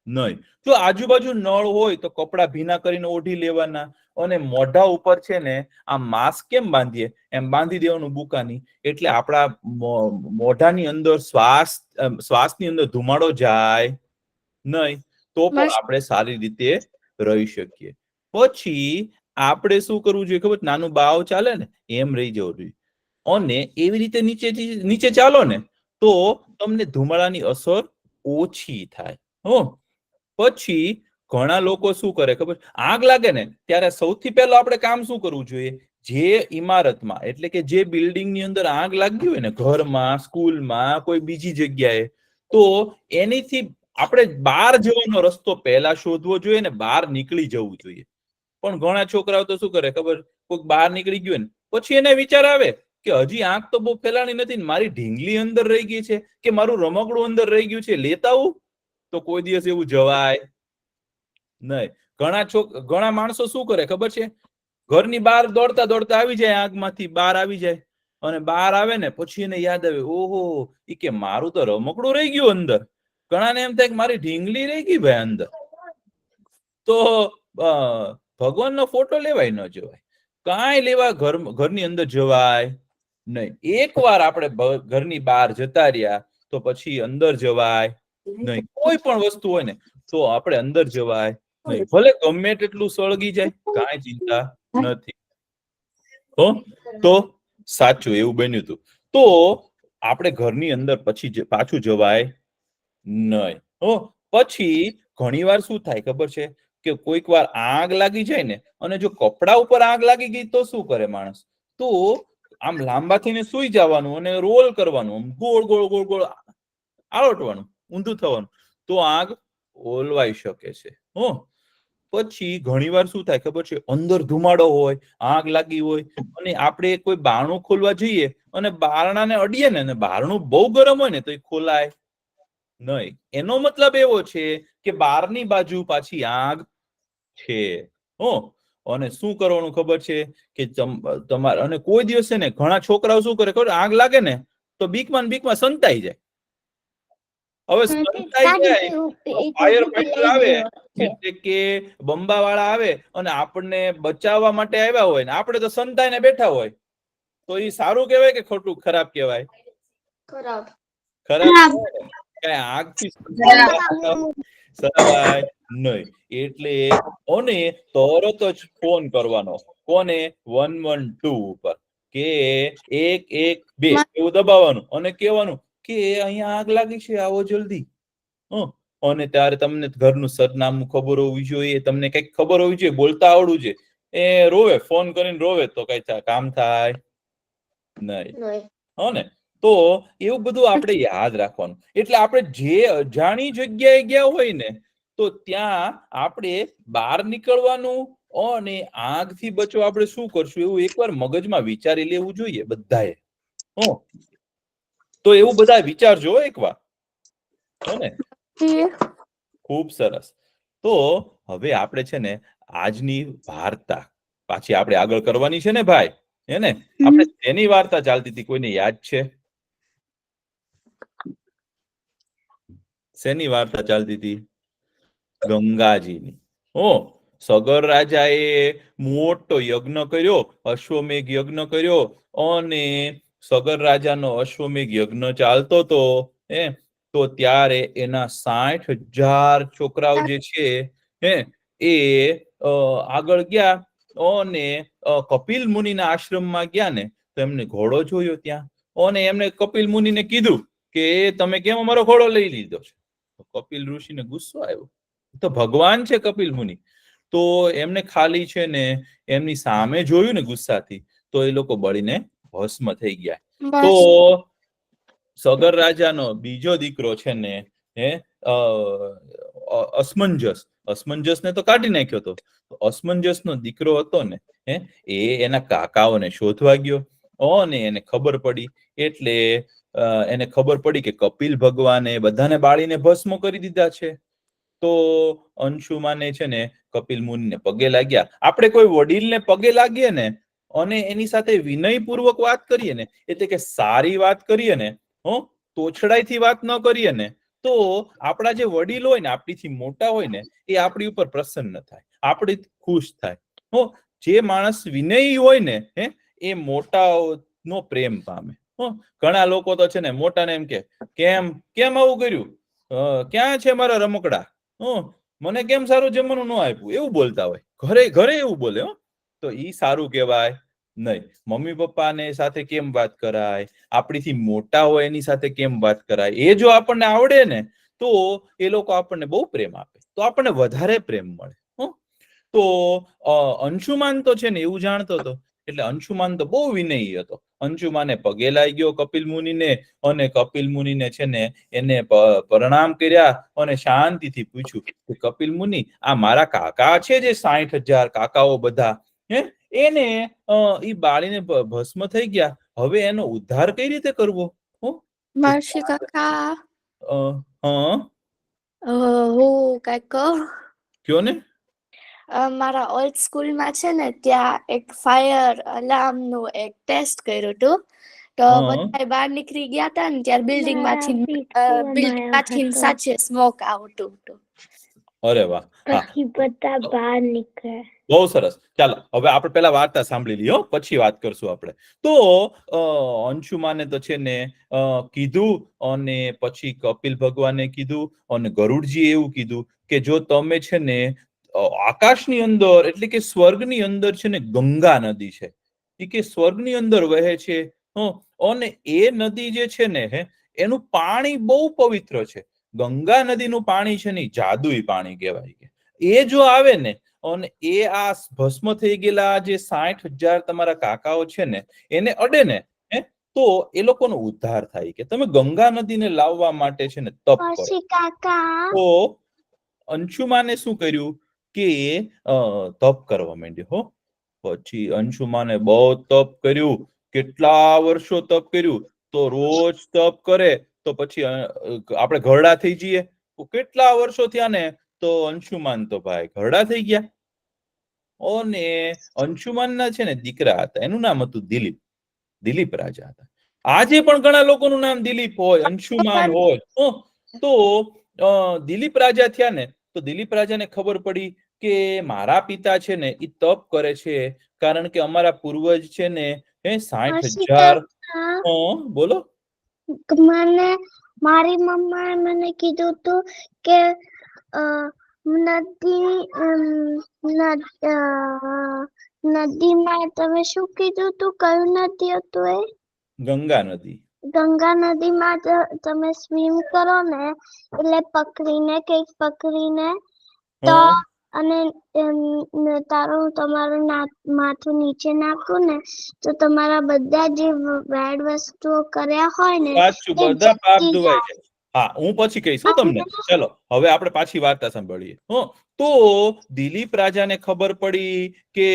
નહીં. જો આજુબાજુ નળ હોય તો કપડા ભીના કરીને ઓઢી લેવાના, અને મોઢા ઉપર છે ને આ માસ્ક કેમ બાંધીએ એમ બાંધી દેવાનું બુકાની, એટલે આપણા મોઢાની અંદર શ્વાસની અંદર ધુમાડો જાય નહીં, તો પણ આપણે સારી રીતે રહી શકીએ. પછી આપણે શું કરવું જોઈએ ખબર? નાનું બાવ ચાલે ને એમ રહી જવું જોઈએ, અને એવી રીતે નીચે ચાલો ને તો તમને ધુમાડાની અસર ઓછી થાય. પછી ઘણા લોકો શું કરે ખબર? આગ લાગે ને ત્યારે સૌથી પહેલા આપણે કામ શું કરવું જોઈએ? જે ઇમારતમાં, એટલે કે જે બિલ્ડિંગની અંદર આગ લાગી હોય ને, ઘરમાં, સ્કૂલમાં, કોઈ બીજી જગ્યાએ, તો એનીથી આપણે બહાર જવાનો રસ્તો પહેલા શોધવો જોઈએ ને બહાર નીકળી જવું જોઈએ. પણ ઘણા છોકરાઓ તો શું કરે ખબર? કોઈક બહાર નીકળી ગયું ને પછી એને વિચાર આવે કે હજી આંખ તો બહુ ફેલાણી નથી, મારી ઢીંગલી અંદર રહી ગઈ છે કે મારું રમકડું અંદર રહી ગયું છે, લેતા આવું. તો કોઈ દિવસ એવું જવાય નહીં. ઘણા માણસો શું કરે ખબર છે? ઘરની બહાર દોડતા દોડતા આવી જાય, આગમાંથી બહાર આવી જાય, અને બહાર આવે ને પછી એને યાદ આવે, ઓહો, ઈ કે મારું તો રમકડું રહી ગયું અંદર. ઘણાને એમ થાય કે મારી ઢીંગલી રહી ગઈ ભાઈ અંદર. તો ભગવાનનો ફોટો લેવાય ન જવાય, કાંઈ લેવા ઘરની અંદર જવાય નહીં. એકવાર આપણે ઘરની બહાર જતા રહ્યા તો પછી અંદર જવાય નહીં. કોઈ પણ વસ્તુ હોય ને તો આપણે અંદર જવાય નહીં, ભલે ગમે તેટલું સળગી જાય, કાંઈ ચિંતા નથી. તો સાચું એવું બન્યું હતું. તો આપણે ઘરની અંદર પછી પાછું જવાય નહીં. પછી ઘણી વાર શું થાય ખબર છે? કે કોઈક વાર આગ લાગી જાય ને, અને જો કપડા ઉપર આગ લાગી ગઈ તો શું કરે માણસ? તો આમ લાંબા થઈને સુઈ જવાનું અને રોલ કરવાનું, ગોળ ગોળ ગોળ ગોળ આળોટવાનું, ઊંધું થવાનું, તો આગ ઓલવાઈ શકે છે. પછી ઘણી વાર શું થાય ખબર છે? અંદર ધુમાડો હોય, આગ લાગી હોય, અને આપણે કોઈ બારણું ખોલવા જઈએ અને બારણાને અડીએ ને, બારણું બહુ ગરમ હોય ને તો એ ખોલાય નહીં. એનો મતલબ એવો છે કે બહારની બાજુ પાછી આગ છે. અને શું કરવાનું ખબર છે? કે તમારે, અને કોઈ દિવસે ને ઘણા છોકરાઓ શું કરે ખબર? આગ લાગે ને તો બીકમાં સંતાઈ જાય. હવે સંતાઈ જાય, ફાયર ફાઈટર આવે, એટલે કે બંબાવાળા આવે અને આપણને બચાવવા માટે આવ્યા હોય ને આપણે તો સંતાઈને બેઠા હોય, તો એ સારું કહેવાય કે ખોટું? ખરાબ કહેવાય? ખરાબ. આગથી સરાવાય નહીં. એટલે અને તરત જ ફોન કરવાનો. કોને? 112 ઉપર, કે 112 એવું દબાવવાનું અને કહેવાનું કે અહીંયા આગ લાગી છે, આવો જલ્દી. અને ત્યારે તમને ઘરનું સરનામું ખબર હોવી જોઈએ, તમને કઈક ખબર હોવી જોઈએ, બોલતા આવડવું જોઈએ. એ રોવે, ફોન કરીને રોવે તો કઈ કામ થાય નહીં. ને તો એવું બધું આપણે યાદ રાખવાનું. એટલે આપણે જે અજાણી જગ્યાએ ગયા હોય ને તો ત્યાં આપણે બહાર નીકળવાનું, અને આગથી બચવા આપણે શું કરશું એવું એકવાર મગજમાં વિચારી લેવું જોઈએ બધાએ. તો એવું બધા વિચારજો એકવાર. ને ખૂબ સરસ. તો હવે આપણે છે ને આજની વાર્તા પાછી આપણે આગળ કરવાની છે ને ભાઈ, હે ને? આપણે એની વાર્તા ચાલતી હતી, કોઈને યાદ છે? શેની વાર્તા ચાલતી હતી? ગંગાજીની. સગર રાજાએ મોટો યજ્ઞ કર્યો, અશ્વમેઘ યજ્ઞ કર્યો, અને સગર રાજાનો અશ્વમેઘ યજ્ઞ ચાલતો હતો. તો ત્યારે એના 60,000 છોકરાઓ જે છે એ આગળ ગયા, અને કપિલ મુનિના આશ્રમમાં ગયા ને તો એમને ઘોડો જોયો ત્યાં, અને એમને કપિલ મુનિને કીધું કે તમે કેમ અમારો ઘોડો લઈ લીધો છે? કપિલ ઋષિને ગુસ્સો આવ્યો. તો ભગવાન છે કપિલ મુનિ, તો એમને ખાલી છે ને એમની સામે જોયું ને ગુસ્સાથી, તો એ લોકો બળીને ભસ્મ થઈ ગયા. બસ. તો સગર રાજાનો બીજો દીકરો છે ને અસમંજસ ને તો કાઢી નાખ્યો હતો. અસમંજસ નો દીકરો હતો ને એના કાકાઓને શોધવા ગયો અને એને ખબર પડી. એટલે એને ખબર પડી કે કપિલ ભગવાને બધાને બાળીને ભસ્મ કરી દીધા છે. તો અંશુમાને છે ને કપિલ મુનિને પગે લાગ્યા. આપણે કોઈ વડીલને પગે લાગીએ ને અને એની સાથે વિનયપૂર્વક વાત કરીએ ને, એટલે કે સારી વાત કરીએ ને, તોછડાઈથી વાત ન કરીએ ને, તો આપણા જે વડીલ હોય ને, આપણીથી મોટા હોય ને, એ આપણી ઉપર પ્રસન્ન થાય, આપણી ખુશ થાય. જે માણસ વિનયી હોય ને એ મોટાનો પ્રેમ પામે. ઘણા લોકો તો છે ને મોટાને એમ કે કેમ કેમ આવું કર્યું, ક્યાં છે મારા રમકડા, મને કેમ સારું જમવાનું ન આપ્યું, એવું બોલતા હોય. ઘરે એવું બોલે. તો ઈ સારું કહેવાય નહીં. મમ્મી પપ્પાને સાથે કેમ વાત કરાય, આપણીથી મોટા હોય એની સાથે કેમ વાત કરાય, એ જો આપણને આવડે ને તો એ લોકો આપણને બહુ પ્રેમ આપે, તો આપણને વધારે પ્રેમ મળે. તો અંશુમાન તો છે ને એવું જાણતો હતો, એટલે અંશુમાન તો બહુ વિનયી હતો. અંશુમાને પગે લાગી ગયો કપિલ મુનિને, અને કપિલ મુનિને છે ને એને પ્રણામ કર્યા અને શાંતિથી પૂછ્યું કે કપિલ મુનિ, આ મારા કાકા છે જે 60,000 કાકાઓ બધા, એને ઈ બાળીને ભસ્મ થઈ ગયા, હવે એનો ઉદ્ધાર કઈ રીતે કરવો? મહર્ષિ કાકા, હું કઈક કહું? કયો ને. મારા ઓલ્ડ સ્કૂલમાં છે ને ત્યાં એક ફાયર અલાર્મ નું એક ટેસ્ટ કર્યું હતું. તો બધા બહાર નીકળી ગયા હતા ને ત્યારે બિલ્ડિંગ માંથી સાચે સ્મોક આવતું હતું. અરે વાહ, પછી બધા બહાર નીકળે. બહુ સરસ. ચાલો હવે આપણે પેલા વાર્તા સાંભળી લઈએ, પછી વાત કરશું આપણે. તો અંશુમાને તો છે ને કીધું, અને પછી કપિલ ભગવાને કીધું, અને ગરુડજી એવું કીધું કે જો તમે છે ને આકાશની અંદર, એટલે કે સ્વર્ગની અંદર છે ને ગંગા નદી છે, એ કે સ્વર્ગની અંદર વહે છે, અને એ નદી જે છે ને એનું પાણી બહુ પવિત્ર છે. ગંગા નદીનું પાણી છે ને જાદુઈ પાણી કહેવાય. એ જો આવે ને અને એ આ ભસ્મ થઈ ગયેલા જે 60,000 તમારા કાકાઓ છે ને એને અડે ને તો એ લોકોનો ઉદ્ધાર થાય. કે તમે ગંગા નદીને લાવવા માટે છે ને તપ કરો. તો અંશુમાને શું કર્યું કે તપ કરવા માંડ્યો. પછી અંશુમાને બહુ તપ કર્યું, કેટલા વર્ષો તપ કર્યું. તો રોજ તપ કરે તો પછી આપણે ઘરડા થઈ જઈએ. કેટલા વર્ષો થયા ને તો અંશુમાન તો ભાઈ ઘરડા થઈ ગયા. અને અંશુમાનના છે ને દીકરા હતા, એનું નામ હતું દિલીપ. દિલીપ રાજા હતા. આજે પણ ઘણા લોકોનું નામ દિલીપ હોય, અંશુમાન હોય. તો દિલીપ રાજા થયા ને તો દિલીપ રાજાને ખબર પડી કે મારા પિતા છે ને એ તપ કરે છે, કારણ કે અમારા પૂર્વજ છે ને 60,000. બોલો. મારી મમ્માએ મને કીધું હતું કે નદીમાં તમે શું કીધું તું? કયું નદી હતું એ? ગંગા નદી. ગંગા નદીમાં તમે સ્વિમ કરો ને એટલે પકડીને તો અને તમારું માથું નીચે નાખું ને તો તમારા બધા જે બેડ વસ્તુઓ કર્યા હોય ને બધા પાપ ધોવાઈ જાય. હા, હું પછી કહીશ તમને. ચલો હવે આપણે પાછી વાર્તા સાંભળીએ. તો દિલીપ રાજાને ખબર પડી કે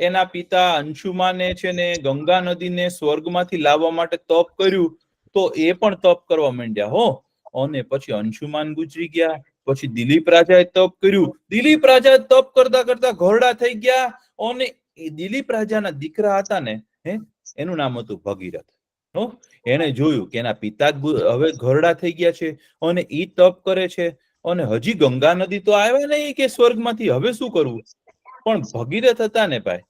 એના પિતા અંશુમાને છે ને ગંગા નદીને સ્વર્ગમાંથી લાવવા માટે તપ કર્યું, તો એ પણ તપ કરવા માંડ્યા. અને પછી અંશુમાન ગુજરી ગયા. પછી દિલીપ રાજાએ તપ કર્યું. દિલીપ રાજા તપ કરતા કરતા ઘરડા થઈ ગયા. અને દિલીપ રાજાના દીકરા હતા ને એનું નામ હતું ભગીરથ. એને જોયું કે એના પિતા હવે ઘરડા થઈ ગયા છે અને ઈ તપ કરે છે, અને હજી ગંગા નદી તો આવ્યા નહીં કે સ્વર્ગમાંથી, હવે શું કરવું? પણ ભગીરથ હતા ને ભાઈ,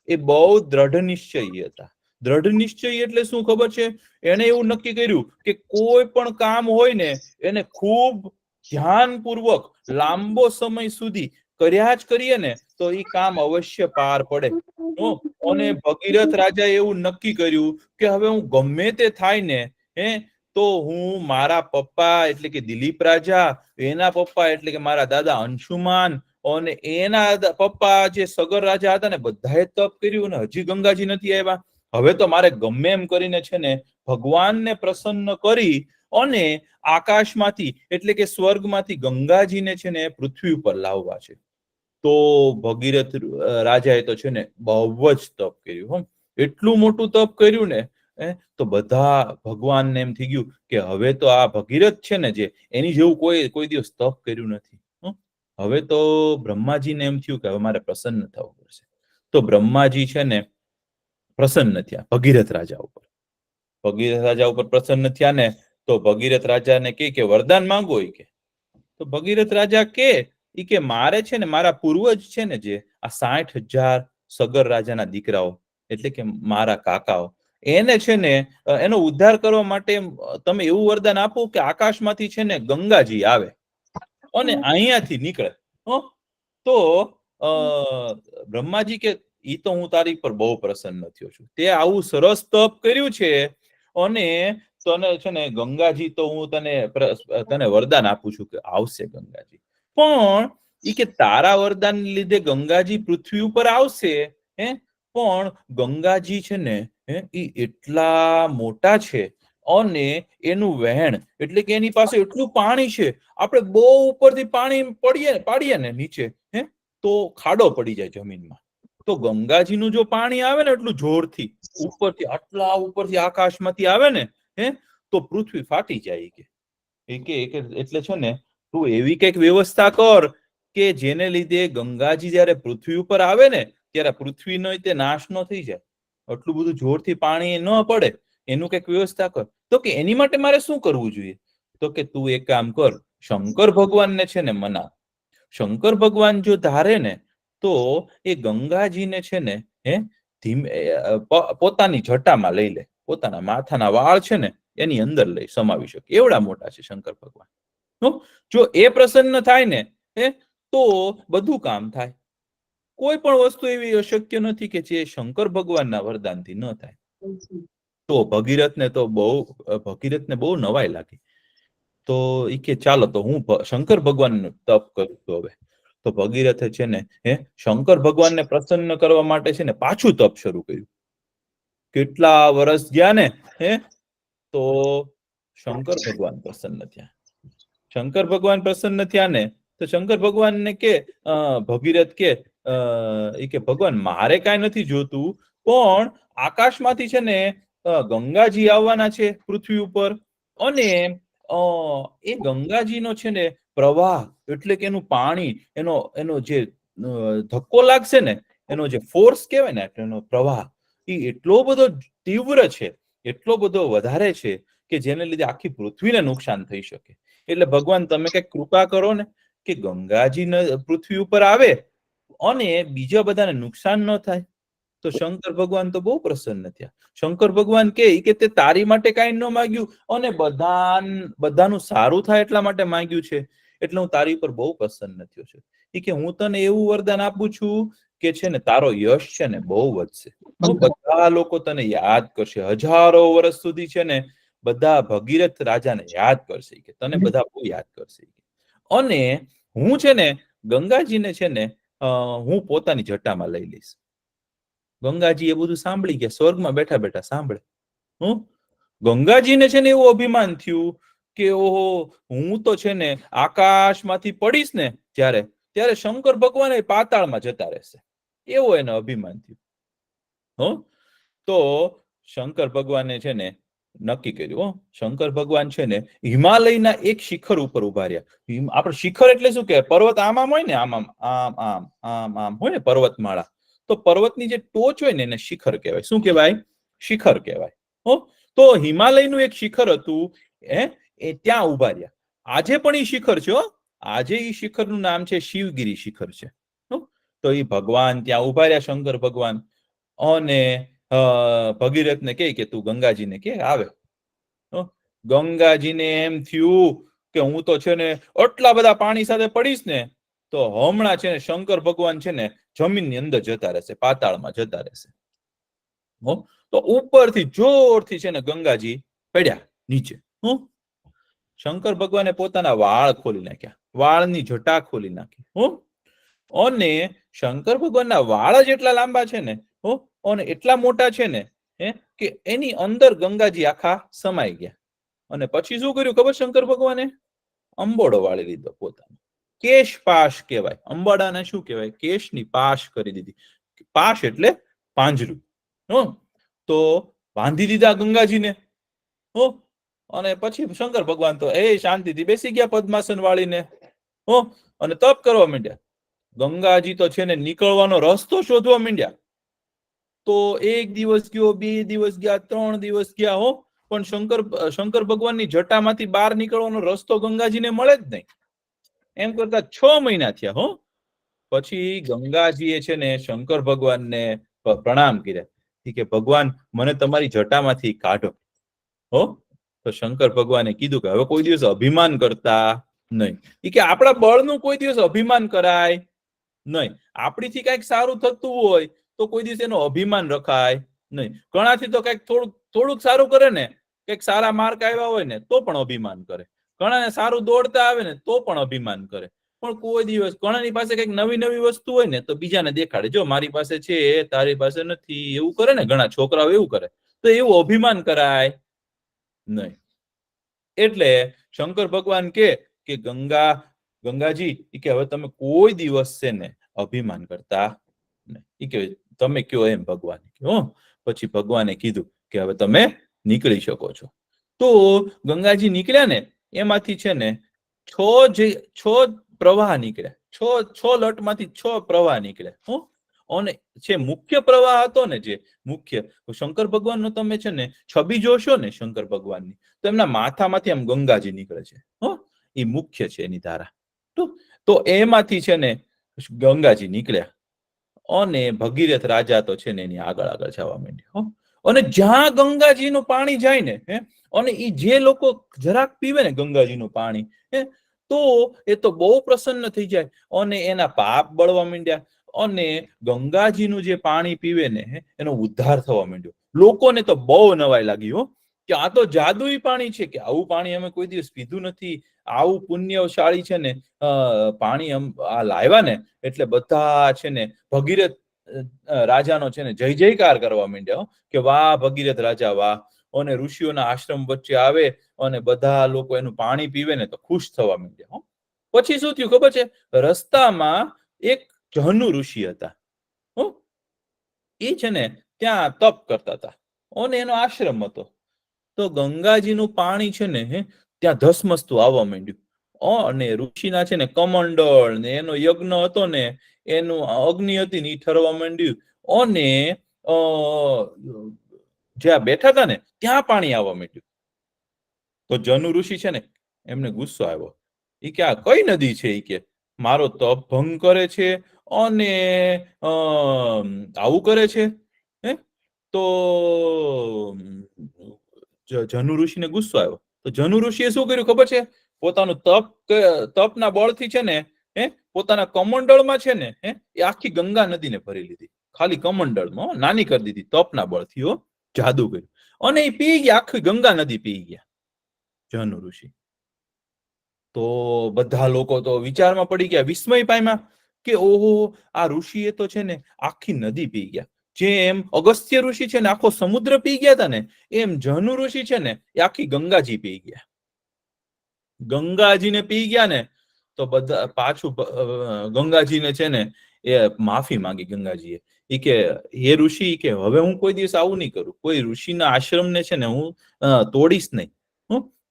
એ બહુ દ્રઢ નિશ્ચયી હતા. દ્રઢ નિશ્ચય એટલે શું ખબર છે? એને એવું નક્કી કર્યું કે કોઈ પણ કામ હોય ને એને ખૂબ ધ્યાનપૂર્વક લાંબો સમય સુધી કર્યા જ કરીએ ને તો એ કામ અવશ્ય પાર પડે. અને ભગીરથ રાજા એવું નક્કી કર્યું કે હવે હું ગમે તે થાય ને તો હું મારા પપ્પા એટલે કે દિલીપ રાજા, એના પપ્પા એટલે કે મારા દાદા અંશુમાન અને એના પપ્પા જે સગર રાજા હતા ને બધાએ તપ કર્યું ને હજી ગંગાજી નથી આવ્યા. હવે તો મારે ગમે એમ કરીને છે ને ભગવાનને પ્રસન્ન કરી અને આકાશમાંથી એટલે કે સ્વર્ગમાંથી ગંગાજીને છે ને પૃથ્વી ઉપર લાવવા છે. તો ભગીરથ રાજાએ તો છે ને બહુ જ તપ કર્યું. એટલું મોટું તપ કર્યું ને તો બધા ભગવાનને એમ થઈ ગયું કે હવે તો આ ભગીરથ છે ને જે એની જેવું કોઈ દિવસ તપ કર્યું નથી. હવે તો બ્રહ્માજીને એમ થયું કે હવે મારે પ્રસન્ન થવું પડશે. તો બ્રહ્માજી છે ને પ્રસન્ન થયા ભગીરથ રાજા ઉપર. ભગીરથ રાજા ઉપર પ્રસન્ન થયા ને તો ભગીરથ રાજાને કે વરદાન માંગો. કે તો ભગીરથ રાજા કે મારે છે ને મારા પૂર્વજ છે ને જે આ 60,000 સગર રાજાના દીકરાઓ એટલે કે મારા કાકાઓ એને છે ને એનો ઉદ્ધાર કરવા માટે તમે એવું વરદાન આપો કે આકાશમાંથી છે ને ગંગાજી આવે અને અહીંયાથી નીકળે. તો બ્રહ્માજી કે ઈ તો હું તારી પર બહુ પ્રસન્ન થયો છું. તે આવું સરસ તપ કર્યું છે અને તને છે ને ગંગાજી તો હું તને વરદાન આપું છું કે આવશે ગંગાજી. પણ ઈ કે તારા વરદાન લીધે ગંગાજી પૃથ્વી ઉપર આવશે પણ ગંગાજી છે ને ઈ એટલા મોટા છે અને એનું વહેણ એટલે કે એની પાસે એટલું પાણી છે આપણે બહુ ઉપરથી પાણી પાડીએ ને નીચે તો ખાડો પડી જાય જમીનમાં. તો ગંગાજીનું જો પાણી આવે ને એટલું જોરથી ઉપરથી આટલા ઉપરથી આકાશમાંથી આવે ને તો પૃથ્વી ફાટી જાય. કે એટલે છે ને તું એવી કઈક વ્યવસ્થા કર કે જેને લીધે ગંગાજી જયારે પૃથ્વી ઉપર આવે ને ત્યારે પૃથ્વીનો તે નાશ ન થઈ જાય. આટલું બધું જોરથી પાણી ન પડે એનું કઈક વ્યવસ્થા કર. તો કે એની માટે મારે શું કરવું જોઈએ? તો કે તું એક કામ કર, શંકર ભગવાનને છે ને મના. શંકર ભગવાન જો ધારે ને તો એ ગંગાજીને છે ને ધીમે પોતાની જટામાં લઈ લે. પોતાના માથાના વાળ છે ને એની અંદર લઈ સમાવી શકે એવડા મોટા છે શંકર ભગવાન. જો એ પ્રસન્ન થાય ને તો બધું કામ થાય. કોઈ પણ વસ્તુ એવી અશક્ય નથી કે જે શંકર ભગવાનના વરદાનથી ન થાય. તો ભગીરથને બહુ નવાઈ લાગી. તો ઈ કે ચાલો તો હું શંકર ભગવાનનું તપ કરું છું હવે. તો ભગીરથે છે ને શંકર ભગવાનને પ્રસન્ન કરવા માટે છે ને પાછું તપ શરૂ કર્યું. કેટલા વર્ષ ગયા ને તો શંકર ભગવાન પ્રસન્ન થયા. શંકર ભગવાન પ્રસન્ન થયા ને તો શંકર ભગવાનને ભગીરથ કે ભગવાન મારે કાંઈ નથી જોતું પણ આકાશમાંથી છે ને ગંગાજી આવવાના છે પૃથ્વી ઉપર અને એ ગંગાજીનો છે ને પ્રવાહ એટલે કે એનું પાણી એનો જે ધક્કો લાગશે ને એનો જે ફોર્સ કહેવાય ને એનો પ્રવાહ એ એટલો બધો તીવ્ર છે, એટલો બધો વધારે છે કે જેને લીધે આખી પૃથ્વીને નુકસાન થઈ શકે. એટલે ભગવાન તમે કઈક કૃપા કરો ને કે ગંગાજી પૃથ્વી ઉપર આવે અને બીજા બધાને નુકસાન ન થાય. તો શંકર ભગવાન તો બહુ પ્રસન્ન થયા. શંકર ભગવાન કે તે તારી માટે કાંઈ ન માંગ્યું અને બધાનું સારું થાય એટલા માટે માંગ્યું છે એટલે હું તારી પર બહુ પ્રસન્ન થયો છું. કે હું તને એવું વરદાન આપું છું કે છે ને તારો યશ છે ને બહુ વધશે. બધા લોકો તને યાદ કરશે. હજારો વર્ષ સુધી છે ને બધા ભગીરથ રાજાને યાદ કરશે કે તને બધા બહુ યાદ કરશે. અને હું છે ને ગંગાજીને છે ને હું પોતાની જટામાં લઈ લઈશ. ગંગાજી એ બધું સાંભળી ગયા. સ્વર્ગમાં બેઠા બેઠા સાંભળે. ગંગાજીને છે ને એવું અભિમાન થયું કે ઓહો હું તો છે ને આકાશમાંથી પડીશ ને ત્યારે શંકર ભગવાન પાતાળમાં જતા રહેશે એવો એને અભિમાન થયું. તો શંકર ભગવાને છે ને નક્કી કર્યું. શંકર ભગવાન છે ને હિમાલયના એક શિખર ઉપર ઉભા રહ્યા. આપણે શિખર એટલે શું કે પર્વત આમ હોય ને આમ હોય ને પર્વતમાળા. તો પર્વતની જે ટોચ હોય ને એને શિખર કહેવાય. શું કહેવાય? શિખર કહેવાય. તો હિમાલયનું એક શિખર હતું એ ત્યાં ઉભા રહ્યા. આજે પણ એ શિખર છે. આજે એ શિખરનું નામ છે શિવગીરી શિખર છે. તો એ ભગવાન ત્યાં ઉભા રહ્યા શંકર ભગવાન અને ભગીરથને કે તું ગંગાજીને કે આવે. ગંગાજીને એમ થયું કે હું તો છે ને આટલા બધા પાણી સાથે પડીશ ને તો હમણાં છે ને શંકર ભગવાન છે ને જમીનની અંદર જતા રહેશે, પાતાળમાં જતા રહેશે. તો ઉપરથી જોરથી છે ને ગંગાજી પડ્યા નીચે. શંકર ભગવાને પોતાના વાળ ખોલી નાખ્યા, વાળની જટા ખોલી નાખી. અને શંકર ભગવાનના વાળ જ એટલા લાંબા છે ને અને એટલા મોટા છે ને કે એની અંદર ગંગાજી આખા સમાઈ ગયા. અને પછી શું કર્યું ખબર? શંકર ભગવાને અંબોડો વાળી લીધો પોતાનો. કેશ પાશ કહેવાય. અંબાડાને શું કહેવાય? કેશની પાશ કરી દીધી. પાશ એટલે પાંજરું. તો બાંધી દીધા ગંગાજીને. અને પછી શંકર ભગવાન તો શાંતિથી બેસી ગયા પદ્માસન વાળીને. અને તપ કરવા માંડ્યા. ગંગાજી તો છે ને નીકળવાનો રસ્તો શોધવા માંડ્યા. તો 1 દિવસ ગયો, 2 દિવસ ગયા, 3 દિવસ ગયા પણ શંકર ભગવાનની જટામાંથી બહાર નીકળવાનો રસ્તો ગંગાજીને મળે જ નહીં. એમ કરતા 6 મહિના થયા. પછી ગંગાજીએ છે ને શંકર ભગવાનને પ્રણામ કર્યા કે ભગવાન મને તમારી જટામાંથી કાઢો. તો શંકર ભગવાને કીધું કે હવે કોઈ દિવસ અભિમાન કરતા નહીં. કે આપણા બળનું કોઈ દિવસ અભિમાન કરાય નહીં. આપણીથી કઈક સારું થતું હોય તો કોઈ દિવસ એનો અભિમાન રખાય નહીં. ઘણાથી તો કઈક થોડુંક સારું કરે ને, કઈક સારા માર્ક આવ્યા હોય ને તો પણ અભિમાન કરે. ઘણાને સારું દોડતા આવે ને તો પણ અભિમાન કરે. પણ કોઈ દિવસ ઘણાની પાસે કઈક નવી વસ્તુ હોય ને તો બીજાને દેખાડે, જો મારી પાસે છે તારી પાસે નથી, એવું કરે ને. ઘણા છોકરાઓ એવું કરે. તો એવું અભિમાન કરાય નહીં. એટલે શંકર ભગવાન કે ગંગાજી કે હવે તમે કોઈ દિવસ છે ને અભિમાન કરતા નહીં. કે તમે કયો એમ ભગવાન. પછી ભગવાને કીધું કે હવે તમે નીકળી શકો છો. તો ગંગાજી નીકળ્યા ને એમાંથી છે ને 6 પ્રવાહ નીકળ્યા. 6 લટમાંથી 6 પ્રવાહ નીકળ્યા. અને જે મુખ્ય પ્રવાહ હતો ને, જે મુખ્ય શંકર ભગવાનનો તમે છે ને છબી જોશો ને શંકર ભગવાનની, તો એમના માથામાંથી આમ ગંગાજી નીકળે છે. એ મુખ્ય છે એની ધારા. તો એમાંથી છે ને ગંગાજી નીકળ્યા અને ભગીરથ રાજા તો છે ને એની આગળ જવા માંડ્યા. અને જ્યાં ગંગાજીનું પાણી જાય ને અને એ જે લોકો જરાક પીવે ને ગંગાજીનું પાણી તો એ તો બહુ પ્રસન્ન થઈ જાય અને એના પાપ બળવા માંડ્યા. અને ગંગાજીનું જે પાણી પીવે ને એનો ઉદ્ધાર થવા માંડ્યો. લોકોને તો બહુ નવાઈ લાગી કે આ તો જાદુઈ પાણી છે, કે આવું પાણી અમે કોઈ દિવસ પીધું નથી, આવું પુણ્યશાળી છે ને પાણી આ લાવ્યા ને. એટલે બધા છે ને ભગીરથ રાજાનો છે ને જય જયકાર કરવા માંડ્યા કે વાહ ભગીરથ રાજા વાહ. અને ઋષિઓના આશ્રમ વચ્ચે આવે અને બધા લોકો એનું પાણી પીવે ને તો ખુશ થવા માંડ્યા. પછી શું થયું ખબર છે? રસ્તામાં એક જહનુ ઋષિ હતા. એ છે ને ત્યાં તપ કરતા હતા અને એનો આશ્રમ હતો. તો ગંગાજીનું પાણી છે ને ત્યાં ધસમસતું આવવા માંડ્યું. અને ઋષિના છે ને કમંડળ ને એનો યજ્ઞ હતો ને એનું અગ્નિ હતી ને એ ઠરવા માંડ્યું. અને જ્યાં બેઠા હતા ને ત્યાં પાણી આવવા માંડ્યું. તો જનુ ઋષિ છે ને એમને ગુસ્સો આવ્યો. એ કે આ કઈ નદી છે? એ કે મારો તપ ભંગ કરે છે અને આવું કરે છે. તો જનુ ઋષિને ગુસ્સો આવ્યો. તો જનુ ઋષિએ શું કર્યું ખબર છે? પોતાનું તપના બળથી છે ને પોતાના કમંડળમાં છે ને એ આખી ગંગા નદીને ભરી લીધી. ખાલી કમંડળમાં નાની કરી દીધી. તપના બળથી જાદુ કર્યું અને એ પી ગયા. આખી ગંગા નદી પી ગયા જનુ ઋષિ. તો બધા લોકો તો વિચારમાં પડી ગયા, વિસ્મય પામ્યા કે ઓહો, આ ઋષિએ તો છે ને આખી નદી પી ગયા. જેમ અગસ્ત્ય ઋષિ છે ને આખો સમુદ્ર પી ગયા હતા ને, એમ જનુ ઋષિ છે ને એ આખી ગંગાજી પી ગયા. ગંગાજીને પી ગયા ને તો બધા પાછું ગંગાજીને છે ને એ માફી માંગી ગંગાજીએ. એ કે હે ઋષિ, કે હવે હું કોઈ દિવસ આવું નહીં કરું. કોઈ ઋષિના આશ્રમને છે ને હું તોડીશ નહીં.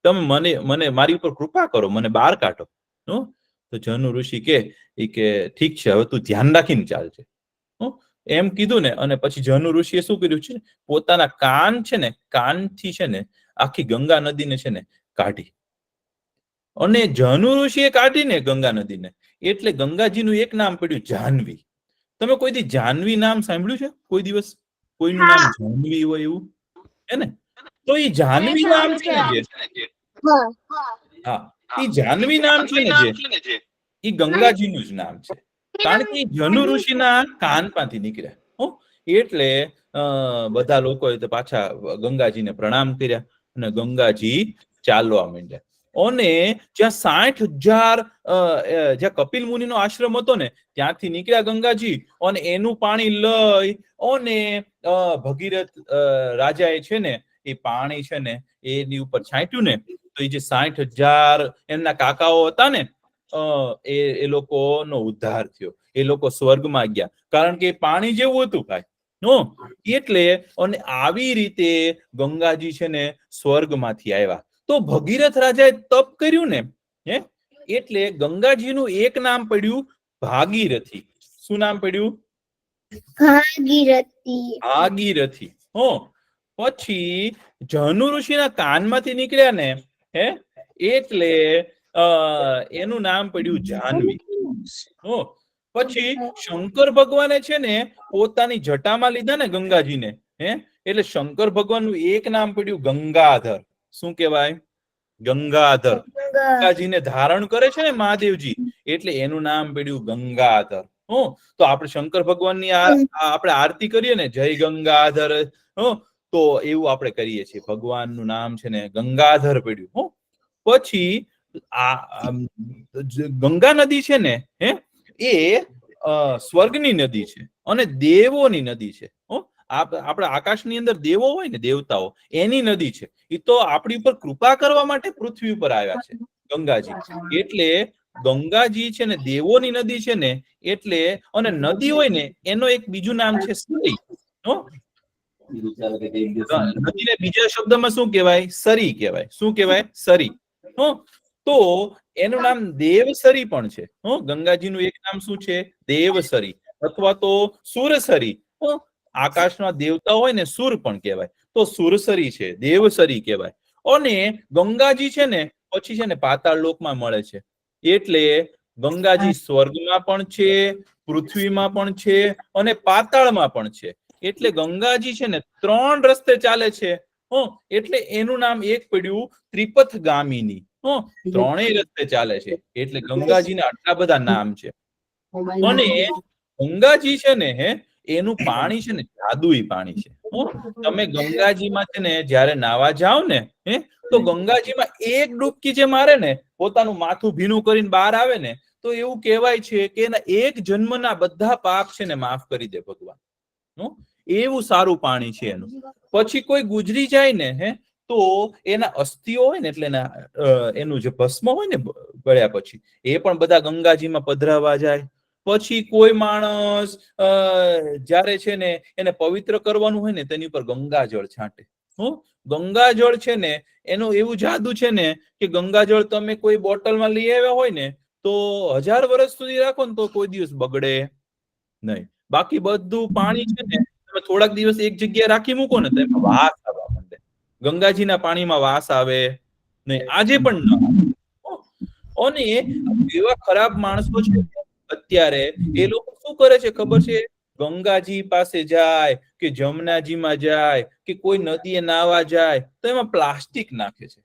તમે મને મારી ઉપર કૃપા કરો, મને બહાર કાઢો. તો જનુ ઋષિ કે ઠીક છે, હવે તું ધ્યાન રાખીને ચાલજે. એમ કીધું ને. અને પછી જનુ ઋષિએ શું કર્યું છે? પોતાના કાન છે ને કાનથી છે ને આખી ગંગા નદીને છે ને કાઢી. અને જનુ ઋષિએ કાઢીને ગંગા નદીને એટલે ગંગાજીનું એક નામ પડ્યું જાહ્નવી. તમે કોઈ દી જાહ્નવી નામ સાંભળ્યું છે? કોઈ દિવસ કોઈનું નામ જાહ્નવી હોય એવું હે ને? તો એ જાહ્નવી નામ છે ને જે એ જાહ્નવી નામ છે ને જે એ ગંગાજીનું જ નામ છે. કારણ કે જનુ ઋષિના કાનમાંથી નીકળ્યા. એટલે બધા લોકોએ તો પાછા ગંગાજીને પ્રણામ કર્યા અને ગંગાજી ચાલવા માંડ્યા. અને જ્યાં 60,000 જ્યાં કપિલ મુનિનો આશ્રમ હતો ને ત્યાંથી નીકળ્યા ગંગાજી અને એનું પાણી લઈ અને ભગીરથ રાજાએ છે ને એ પાણી છે ને એની ઉપર છાંટ્યું ને તો એ જે 60,000 એમના કાકાઓ હતા ને એ લોકોનો ઉદ્ધાર થયો, એ લોકો સ્વર્ગમાં ગયા, કારણ કે પાણી જેવું હતું ભાઈ એટલે. અને આવી રીતે ગંગાજી છે ને સ્વર્ગમાંથી આવ્યા. તો ભગીરથ રાજાએ તપ કર્યું ને એટલે ગંગાજીનું એક નામ પડ્યું ભાગીરથી. શું નામ પડ્યું? ભાગીરથી. પછી જનુ ઋષિના કાનમાંથી નીકળ્યા ને એટલે એનું નામ પડ્યું જાહ્નવી. પછી શંકર ભગવાને છે ને પોતાની જટામાં લીધા ને ગંગાજીને એટલે શંકર ભગવાનનું એક નામ પડ્યું ગંગાધર. શું કહેવાય? ગંગાધર. ગંગાજીને ધારણ કરે છે ને મહાદેવજી એટલે એનું નામ પડ્યું ગંગાધર. તો આપણે શંકર ભગવાનની આપણે આરતી કરીએ ને જય ગંગાધર, તો એવું આપણે કરીએ છીએ. ભગવાનનું નામ છે ને ગંગાધર પડ્યું. પછી આ ગંગા નદી છે ને એ સ્વર્ગની નદી છે અને દેવોની નદી છે. આપણા આકાશની અંદર દેવો હોય ને, દેવતાઓ, એની નદી છે. એ તો આપણી ઉપર કૃપા કરવા માટે પૃથ્વી ઉપર આવ્યા છે ગંગાજી. એટલે ગંગાજી છે ને દેવોની નદી છે ને એટલે. અને નદી હોય ને એનો એક બીજું નામ છે સરી. નદીને બીજા શબ્દમાં શું કહેવાય? સરી કહેવાય. શું કહેવાય? સરી. તો એનું નામ દેવસરી પણ છે. ગંગાજીનું એક નામ શું છે? દેવસરી અથવા તો સુરસરી. આકાશના દેવતા હોય ને સુર પણ કહેવાય, તો સુરસરી છે, દેવસરી કહેવાય. અને ગંગાજી છે ને પછી છે ને પાતાળ લોકમાં મળે છે. એટલે ગંગાજી સ્વર્ગમાં પણ છે, પૃથ્વીમાં પણ છે અને પાતાળમાં પણ છે. એટલે ગંગાજી છે ને 3 રસ્તે ચાલે છે. એટલે એનું નામ એક પડ્યું ત્રિપથગામિની. 3 રસ્તે ચાલે છે એટલે ગંગાજીના આટલા બધા નામ છે. અને ગંગાજી છે ને એનું પાણી છે ને જાદુઈ પાણી છે. તમે ગંગાજીમાં છે ને જયારે નાવા જાઓ ને તો ગંગાજીમાં એક ડૂબકી જે મારે ને, પોતાનું માથું ભીનું કરીને બહાર આવે ને, તો એવું કહેવાય છે કે એના એક જન્મના બધા પાપ છે ને માફ કરી દે ભગવાન. એવું સારું પાણી છે એનું. પછી કોઈ ગુજરી જાય ને તો એના અસ્થિઓ હોય ને એટલે એનું જે ભસ્મ હોય ને બળ્યા પછી એ પણ બધા ગંગાજીમાં પધરાવા જાય. પછી કોઈ માણસ જયારે છે ને એને પવિત્ર કરવાનું હોય ને તેની ઉપર ગંગાજળ છાંટે. ગંગાજળ છે ને એનું એવું જાદુ છે ને કે ગંગાજળ તમે કોઈ બોટલમાં લઈ આવ્યા હોય ને તો 1000 વર્ષ સુધી રાખો ને તો કોઈ દિવસ બગડે નહીં. બાકી બધું પાણી છે ને તમે થોડાક દિવસ એક જગ્યાએ રાખી મૂકો ને તો એમાં વાસ આવવા માંડે. ગંગાજીના પાણીમાં વાસ આવે નહીં, આજે પણ ન. અને એવા ખરાબ માણસો છે અત્યારે, એ લોકો શું કરે છે ખબર છે? ગંગાજી પાસે જાય કે જમનાજીમાં જાય કે કોઈ નદીએ નાવા જાય તો એમાં પ્લાસ્ટિક નાખે છે.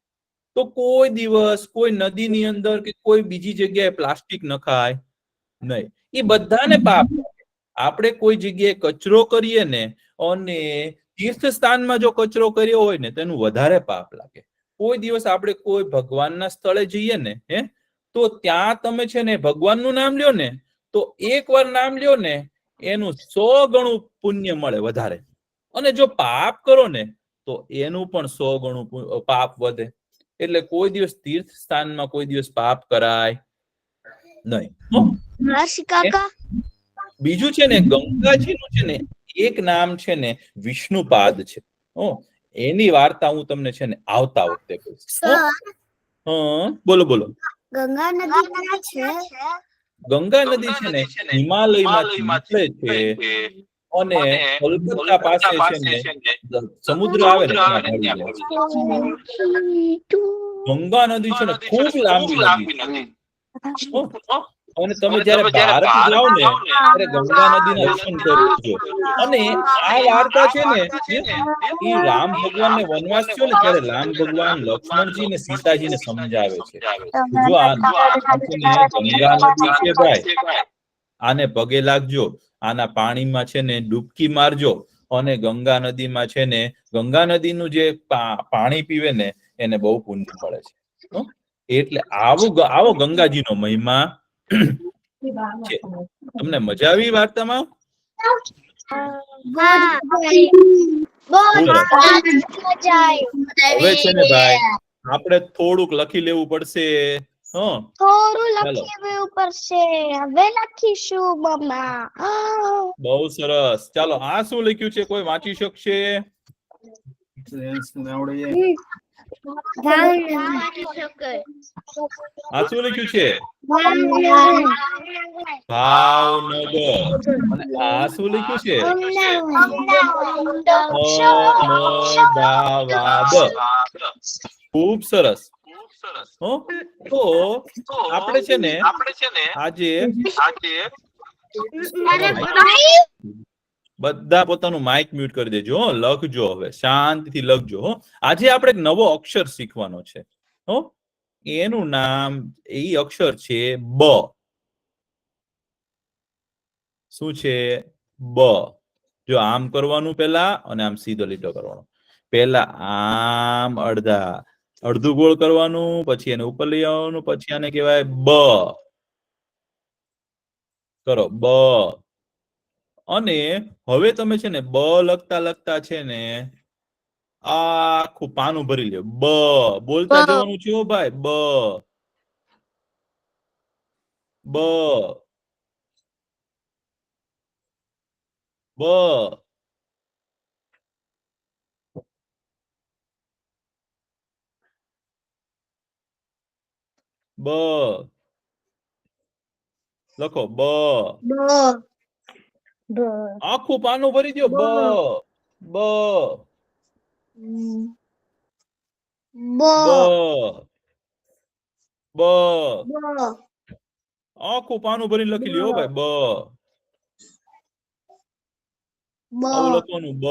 તો કોઈ દિવસ કોઈ નદીની અંદર કે કોઈ બીજી જગ્યાએ પ્લાસ્ટિક નખાય નહીં. એ બધાને પાપ. આપણે કોઈ જગ્યાએ કચરો કરીએ ને અને તીર્થ સ્થાનમાં જો કચરો કર્યો હોય ને તેનું વધારે પાપ લાગે. કોઈ દિવસ આપણે કોઈ ભગવાનના સ્થળે જઈએ ને તો ત્યાં તમે છે ને ભગવાનનું નામ લ્યો ને તો એકવાર નામ લ્યો ને એનું 100 ગણું પુણ્ય મળે વધારે. અને જો પાપ કરો ને તો એનું પણ 100 ગણું પાપ વધે. એટલે કોઈ દિવસ તીર્થ સ્થાનમાં કોઈ દિવસ પાપ કરાય નહીં. બીજું છે ને ગંગાજીનું છે ને એક નામ છે ને વિષ્ણુપાદ છે. એની વાર્તા હું તમને છે ને આવતા વખતે કહીશ. બોલો બોલો. ગંગા નદી છે. ગંગા નદી છે ને હિમાલયમાંથી નીકળે છે અને કોલકાતા પાસે છે ને સમુદ્ર આવે ને ગંગા નદી છે ને ખૂબ લાંબી નદી. અને તમે જયારે ભારત જાઓ ને ત્યારે ગંગા નદીના દર્શન કરજો. અને આ વાર્તા છે ને એ રામ ભગવાનને વનવાસ થયો ને ત્યારે રામ ભગવાન લક્ષ્મણજી ને સીતાજીને સમજાવે છે. જો આ ગંગા નદી છે ભાઈ, આને પગે લાગજો, આના પાણીમાં છે ને ડૂબકી મારજો અને ગંગા નદીમાં છે ને ગંગા નદીનું જે પાણી પીવે ને એને બહુ પુણ્ય મળે છે. એટલે આવો ગંગાજીનો મહિમા છે. તમને મજા આવી વાર્તામાં? હવે છે ને ભાઈ આપણે થોડુંક લખી લેવું પડશે. થોડું લખી લેવું પડશે. હવે લખીશું મમ્મા. બહુ સરસ. ચાલો આ શું લખ્યું છે, કોઈ વાંચી શકશે? આ શું લખ્યું છે? ભાવનગર. અને આ શું લખ્યું છે? અમદાવાદ. ખૂબ સરસ. તો આપણે છે ને આજે બધા પોતાનું માઇક મ્યુટ કરી દેજો. લખજો, હવે શાંતિથી લખજો. આજે આપણે એક નવો અક્ષર શીખવાનો છે. એનું નામ, એ અક્ષર છે બ. શું છે? બ. જો આમ કરવાનું પેલા, અને આમ સીધો લીટો કરવાનો. પેલા આમ અડધું ગોળ કરવાનું, પછી એને ઉપર લઈ આવવાનું, પછી આને કહેવાય બ. કરો બ. અને હવે તમે છે ને બ લખતા લખતા છે ને આખું પાનું ભરી લ્યો. બ બોલતા જવાનું છે ભાઈ. બ બ બ. બ લખો. બ. આખું પાનું ભરી દો. બ બ બ બ. આખું પાનું ભરીને લખી લ્યો ભાઈ. બ. આવું લખવાનું. બ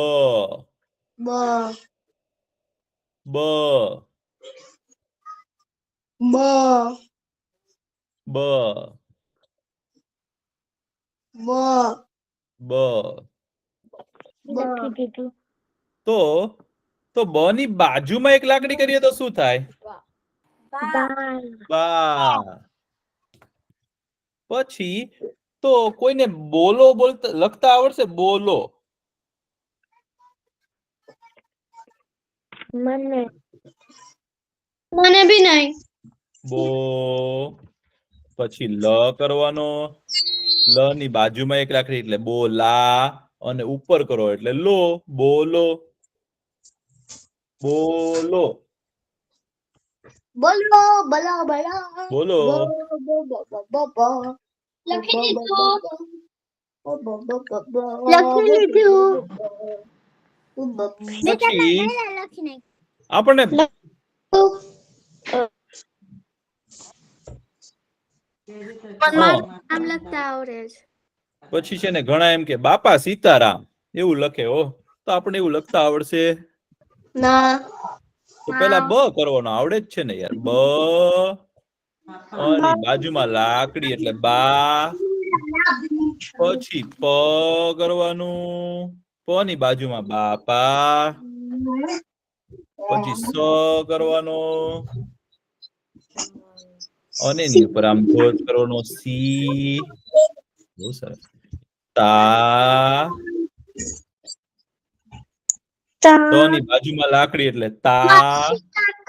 બ બ બ. તો બ ની બાજુમાં એક લાકડી કરીએ તો શું થાય? બા. પછી તો કોઈને બોલો બોલતા લખતા આવડશે? બોલો. મને બી નહીં. બો. પછી લ કરવાનો. લ ની બાજુમાં એક લાકડી એટલે બોલા, અને ઉપર કરો એટલે લો. બોલો. બોલો. બોલો બોલો બોલો. બોલો. લખી લીધું. લખી લીધું. પછી આપણને નામ લખતા આવડે છે. પછી છે ને ઘણા એમ કે બાપા સીતારામ એવું લખે. તો આપણે એવું લખતા આવડશે? ના. તો પેલા બ કરવાનો આવડે જ છે ને યાર. બ અને બાજુમાં લાકડી એટલે બા. પછી પ કરવાનું. પ ની બાજુમાં બાપા. પછી સ કરવાનો, અને એની ઉપર આમ ધોધ કરવાનો. સી. બહુ સરસ. તા. ત ની બાજુમાં લાકડી એટલે તા.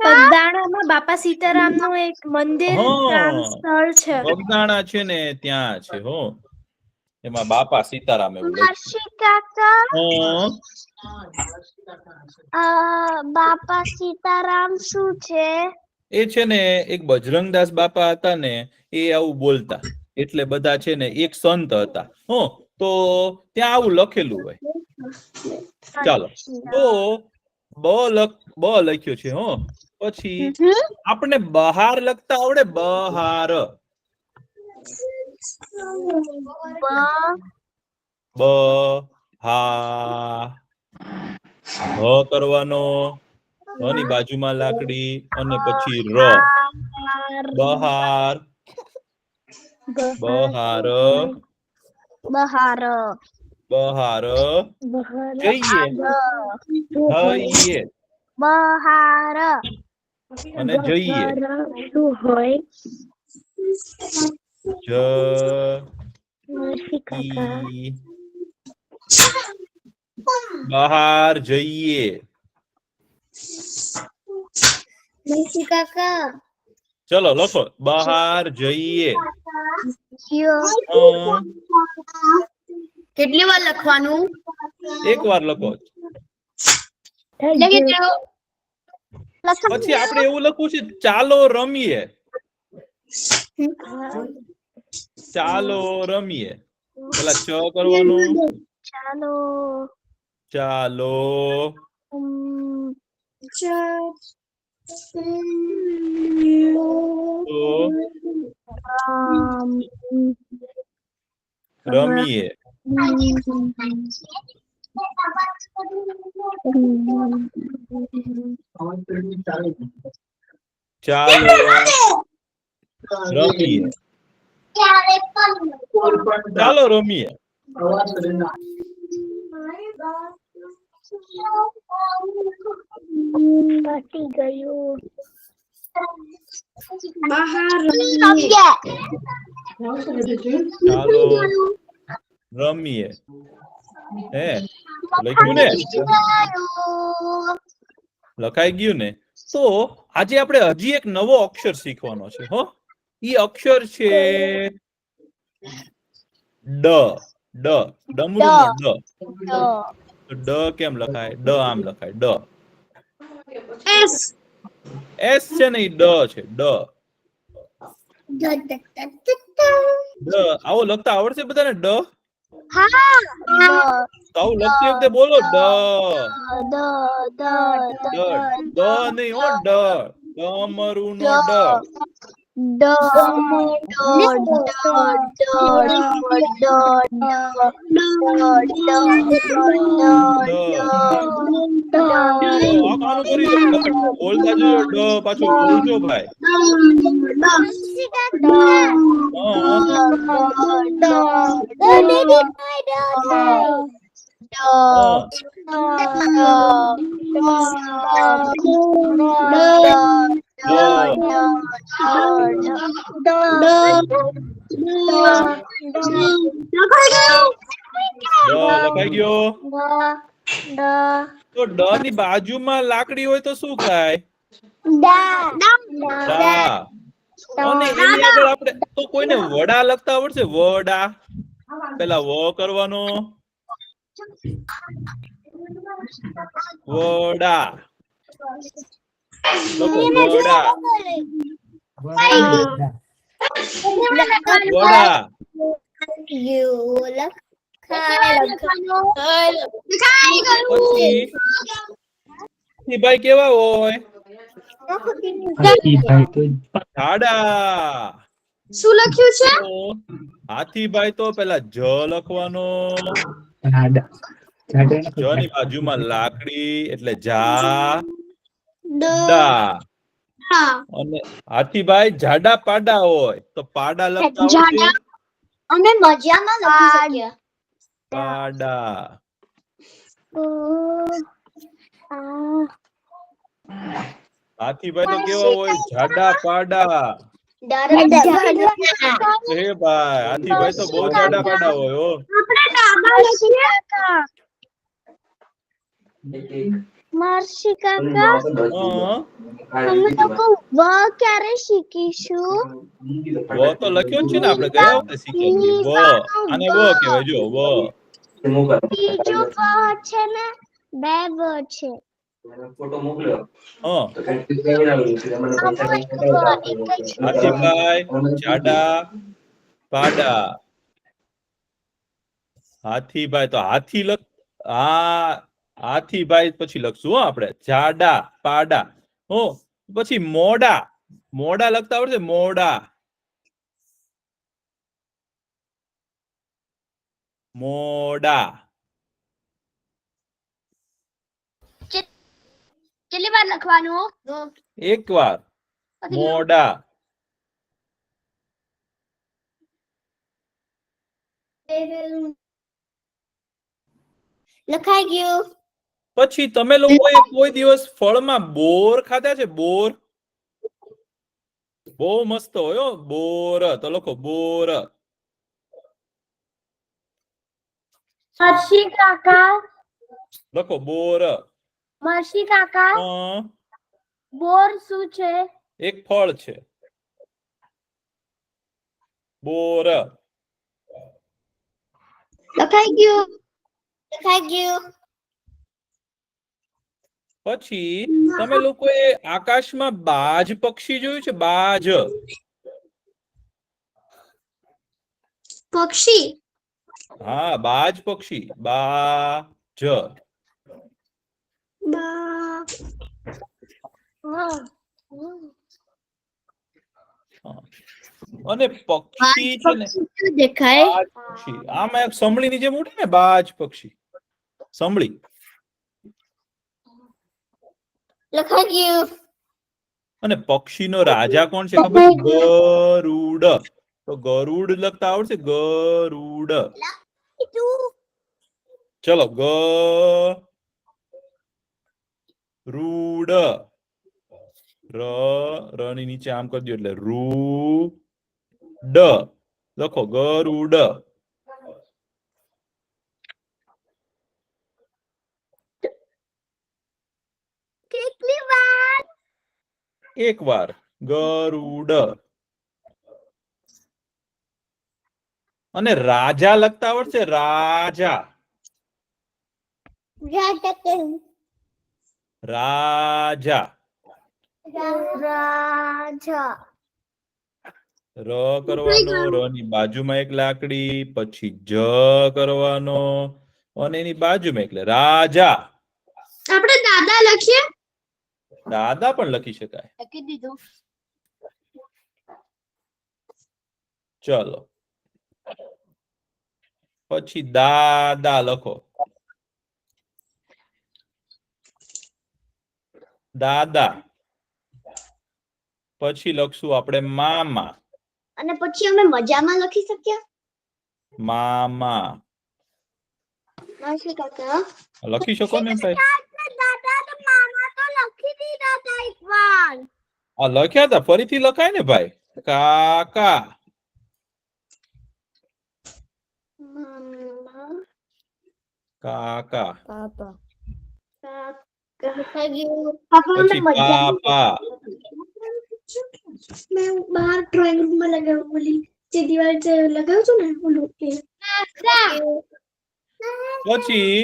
બગદાણામાં બાપા સીતારામ નું એક મંદિર સ્થળ છે. બગદાણા છે ને ત્યાં છે. એમાં બાપા સીતારામ એવું બાપા સીતારામ શું છે? એ છે ને એક બજરંગદાસ બાપા હતા ને, એ આવું બોલતા. એટલે બધા છે ને એક સંત હતા. તો ત્યાં આવું લખેલું હોય. ચાલો તો બ લખ્યો છે. પછી આપણે બહાર લખતા આવડે? બહાર. બ હા. હ કરવાનો. હ ની બાજુમાં લાકડી, અને પછી ર. બહાર. બહાર. બહાર. બહાર. જઈએ. જઈએ. બહાર. અને જઈએ શું હોય? જ ઈ બહાર જઈએ મનસી કાકા ચલો લખો બહાર જઈએ કેટલી વાર લખવાનું? એક વાર લખો પછી આપણે એવું લખવું છે ચાલો રમીએ ચાલો રમીએ પેલા ચ કરવાનું ચાલો ચાલો તો રમીએ ચાલો રમીએ ચાલો રમીએ પતી ગયું. ચાલો રમીએ હે લખ્યું ને લખાઈ ગયું ને તો આજે આપણે હજી એક નવો અક્ષર શીખવાનો છે હો ઈ અક્ષર છે ડ ડ ડમરૂનો ડ તો ડ કેમ લખાય ડ આમ લખાય ડ એસ છે ને ઈ ડ છે ડ ડ આવો લખતા આવડશે બધાને ડ તો આવું લખતી વખતે બોલો ડ ડ નહીં હો ડ ડમરૂનો ડ બોલતા જજો ડ પાછું બોલજો ભાઈ લખાઈ ગયો તો ડ ની બાજુમાં લાકડી હોય તો શું થાય દા અને એની આગળ આપણે તો કોઈને વડા લખતા આવડશે વડા પેલા વ કરવાનો વડા લખો વડા વડા પછી ભાઈ કેવા હોય જાડા શું લખ્યું છે? હાથીભાઈ તો પેલા જ લખવાનો જ ની બાજુમાં લાકડી એટલે જા ડા અને હાથીભાઈ જાડા પાડા હોય તો પાડા લખતા આવડશે અમે મજામાં લખી શકીએ. પાડા હાથીભાઈ તો કેવા હોય જાડા પાડા હે ભાઈ હાથીભાઈ તો બહુ જાડા પાડા હોય હો મર્ષી કાકા અમે લોકો વ ક્યારે શીખીશું? વ તો લખ્યો જ છે ને આપણે ગયા વખતે શીખ્યા છીએ વ આને વ કહેવાય જો વ બીજો વ છે ને બે વ છે ફોટો મોકલ્યો હા તો કઈ બનાવેલું છે મને હાથીભાઈ જાડા પાડા હાથીભાઈ તો હાથી લખ હાથીભાઈ પછી લખશું હો આપણે જાડા પાડા હો પછી મોડા મોડા લખતા આવડશે મોડા મોડા કેટલી વાર લખવાનું? એક વાર મોડા લખાઈ ગયું. પછી તમે લોકોએ કોઈ દિવસ ફળમાં બોર ખાધા છે બોર બહુ મસ્ત હોય હો. બોર તો લખો બોર. મર્ષી કાકા લખો બોર. મર્ષી કાકા બોર શું છે? એક ફળ છે. બોર. લખાઈ ગયું. પછી તમે લોકોએ આકાશમાં બાજ પક્ષી જોયું છે? બાજ. પક્ષી હા, બાજ પક્ષી. બાજ. અને પક્ષી છે ને દેખાય બાજ પક્ષી આમાં એક સંભળીની જેમ ઉડે ને બાજ પક્ષી. સંભળી. લખાઈ ગયું. અને પક્ષીનો રાજા કોણ છે ખબર છે? ગરુડ. તો ગરુડ લખતા આવડશે? ગરુડ. ચલો રૂડ. ર ની નીચે આમ કરી દો એટલે રૂ ડ. લખો ગરુડ. કેટલી વાર? એક વાર. ગરુડ. અને રાજા લખતા આવડશે? રાજા. રાજા. રાજા. ર કરવાનો, ર ની બાજુમાં એક લાકડી, પછી જ કરવાનો અને એની બાજુમાં એટલે રાજા. આપણે દાદા લખીએ. દાદા પણ લખી શકાય. લખી દીધું. ચલો પછી દાદા લખો. દાદા. પછી લખશું આપણે મામા. અને પછી અમે મજામાં લખી શક્યા. મામા મર્ષી કાકા લખી શકો ને ભાઈ? દાદા તો મામા તો લખી દીધા હતા એકવાર. આ લખ્યા હતા, ફરીથી લખાય ને ભાઈ. કાકા. મામા કાકા. પાપા. પછી પાપા. मैं बाहर ड्राइंग रूम में लगा हूँ बोली જે દિવાલ છે લગાવ છો ને ઓલું એ પછી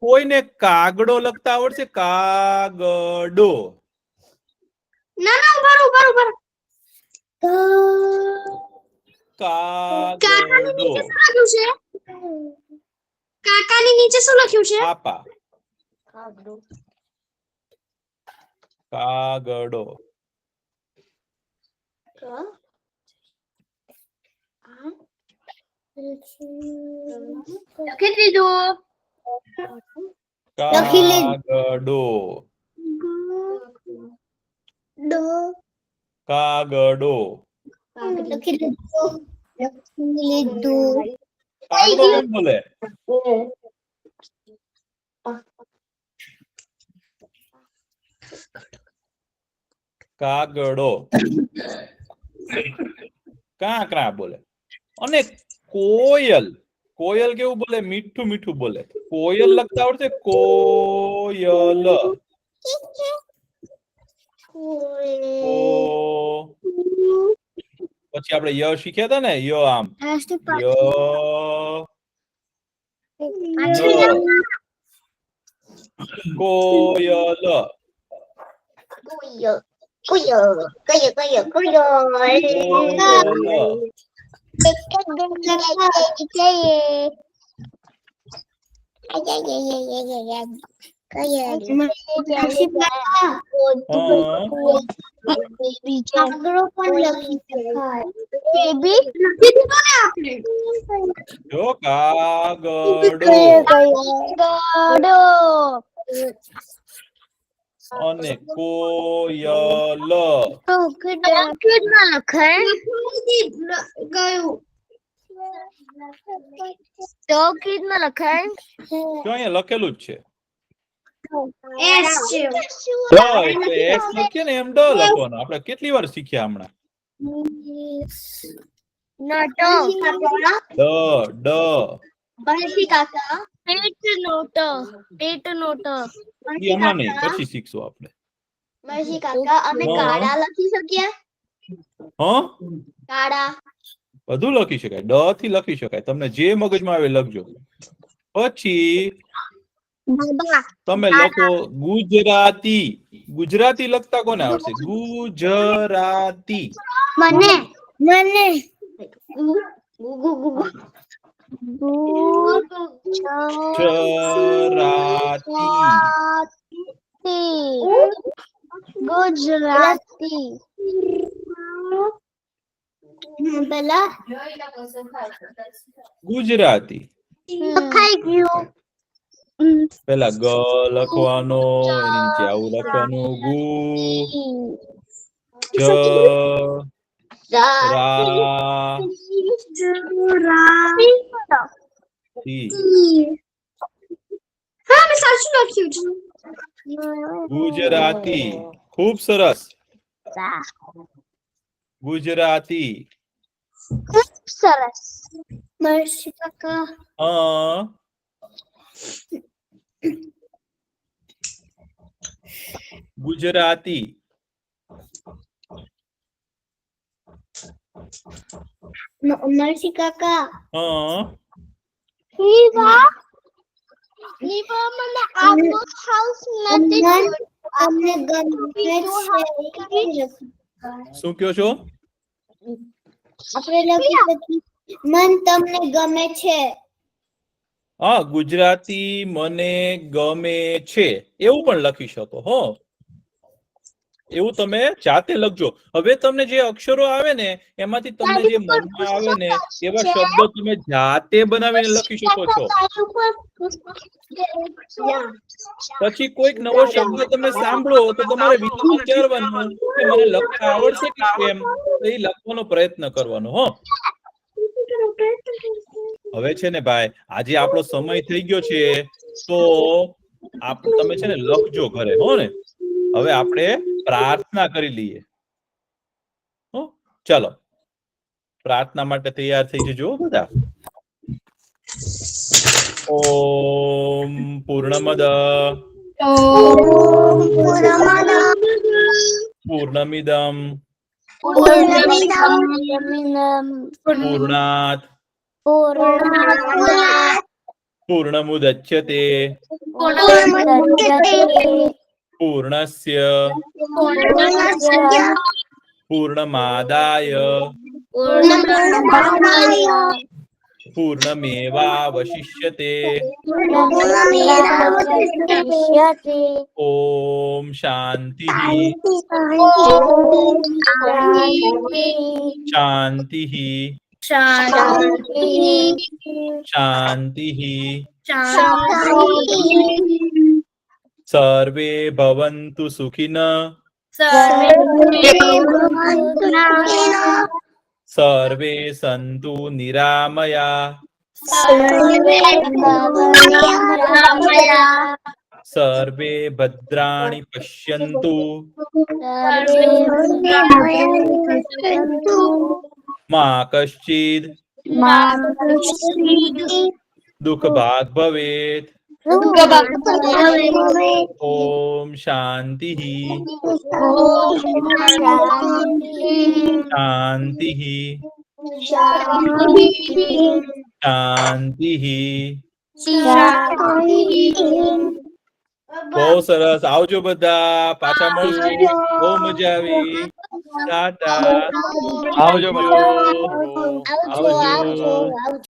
કોઈને કાગડો લખતા આવડશે? કાગડો. ના ના બરોબર કાગડો. કાકાની નીચે શું લખ્યું છે? પાપા. કાગડો. લખી દીધું. કાગડો. કાગડો. લખી દીધું. લખી લીધું. કાગડો કેમ બોલે? કાગડો. કાંકરા બોલે. અને કોયલ. કોયલ કેવું બોલે? મીઠું મીઠું બોલે. કોયલ લખતા આવડશે? કોયલ. પછી આપણે ય શીખ્યા હતા ને, ય આમ ય. કોયલ. જો કાગડો. અને કોયલ. તો કીધમાં લખાય. જો અહીંયા લખેલું જ છે. એસ છે ડ એટલે એસ લખીએ ને એમ ડ લખવાનું. આપણે કેટલી વાર શીખ્યા હમણાં? ડ ઈ હમણાં નહીં, પછી શીખશું આપણે. કાળા લખી શકીએ હા, કાળા બધું લખી શકાય. ડ થી લખી શકાય. તમને જે મગજમાં આવે લખજો. પછી તમે લખો ગુજરાતી. ગુજરાતી લખતા કોને આવડશે? ગુજરાતી. મને ગુજરાતી પેલા ગુજરાતી. ખાઈ ગયું પેલા ગ લખવાનો, એની નીચે આવું લખવાનું. ગુ જ રા તી. હા મેં સાચું લખ્યું છે ગુજરાતી. ખૂબ સરસ. ગુજરાતી. સરસ મર્ષી કાકા હા, ગુજરાતી. મર્ષી કાકા હા, મને અમને ગમે છે. શું કયો છો? આપણે લખી શકીએ મન તમને ગમે છે. હા, ગુજરાતી મને ગમે છે એવું પણ લખી શકો. હો, એવું તમે જાતે લખજો. હવે તમને જે અક્ષરો આવે ને એમાંથી તમને જે મનમાં આવે ને એવા શબ્દો તમે જાતે બનાવીને લખી શકો છો. પછી કોઈક નવો શબ્દ તમે સાંભળો તો તમારે વિચારવાનું કે મને લખતા આવડશે કે કેમ, તો એ લખવાનો પ્રયત્ન કરવાનો. હો, હવે છે ને ભાઈ, આજે આપણો સમય થઈ ગયો છે, તો તમે છે ને લખજો ઘરે. હો ને, હવે આપણે પ્રાર્થના કરી લઈએ. હો, ચાલો પ્રાર્થના માટે તૈયાર થઈ જજો બધા. ઓમ પૂર્ણમદ પૂર્ણમિદમ પૂર્ણાત પૂર્ણમુદચ્યતે પૂર્ણસ્ય પૂર્ણમાદાય પૂર્ણમેવાવશિષ્યતે. ઓમ શાંતિ શાંતિ શાંતિ. સર્વે ભવन्तु સુખિનઃ સર્વે સંતુ નિરામયા સર્વે ભદ્રાણિ પશ્યन्तુ મા કશ્ચિદ દુઃખ ભાગ ભવેત. ઓમ શાંતિ શાંતિ શાંતિ. બહુ સરસ. આવજો બધા, પાછા મળશું. બહુ મજા આવી. ટાટા. આવજો. આવજો.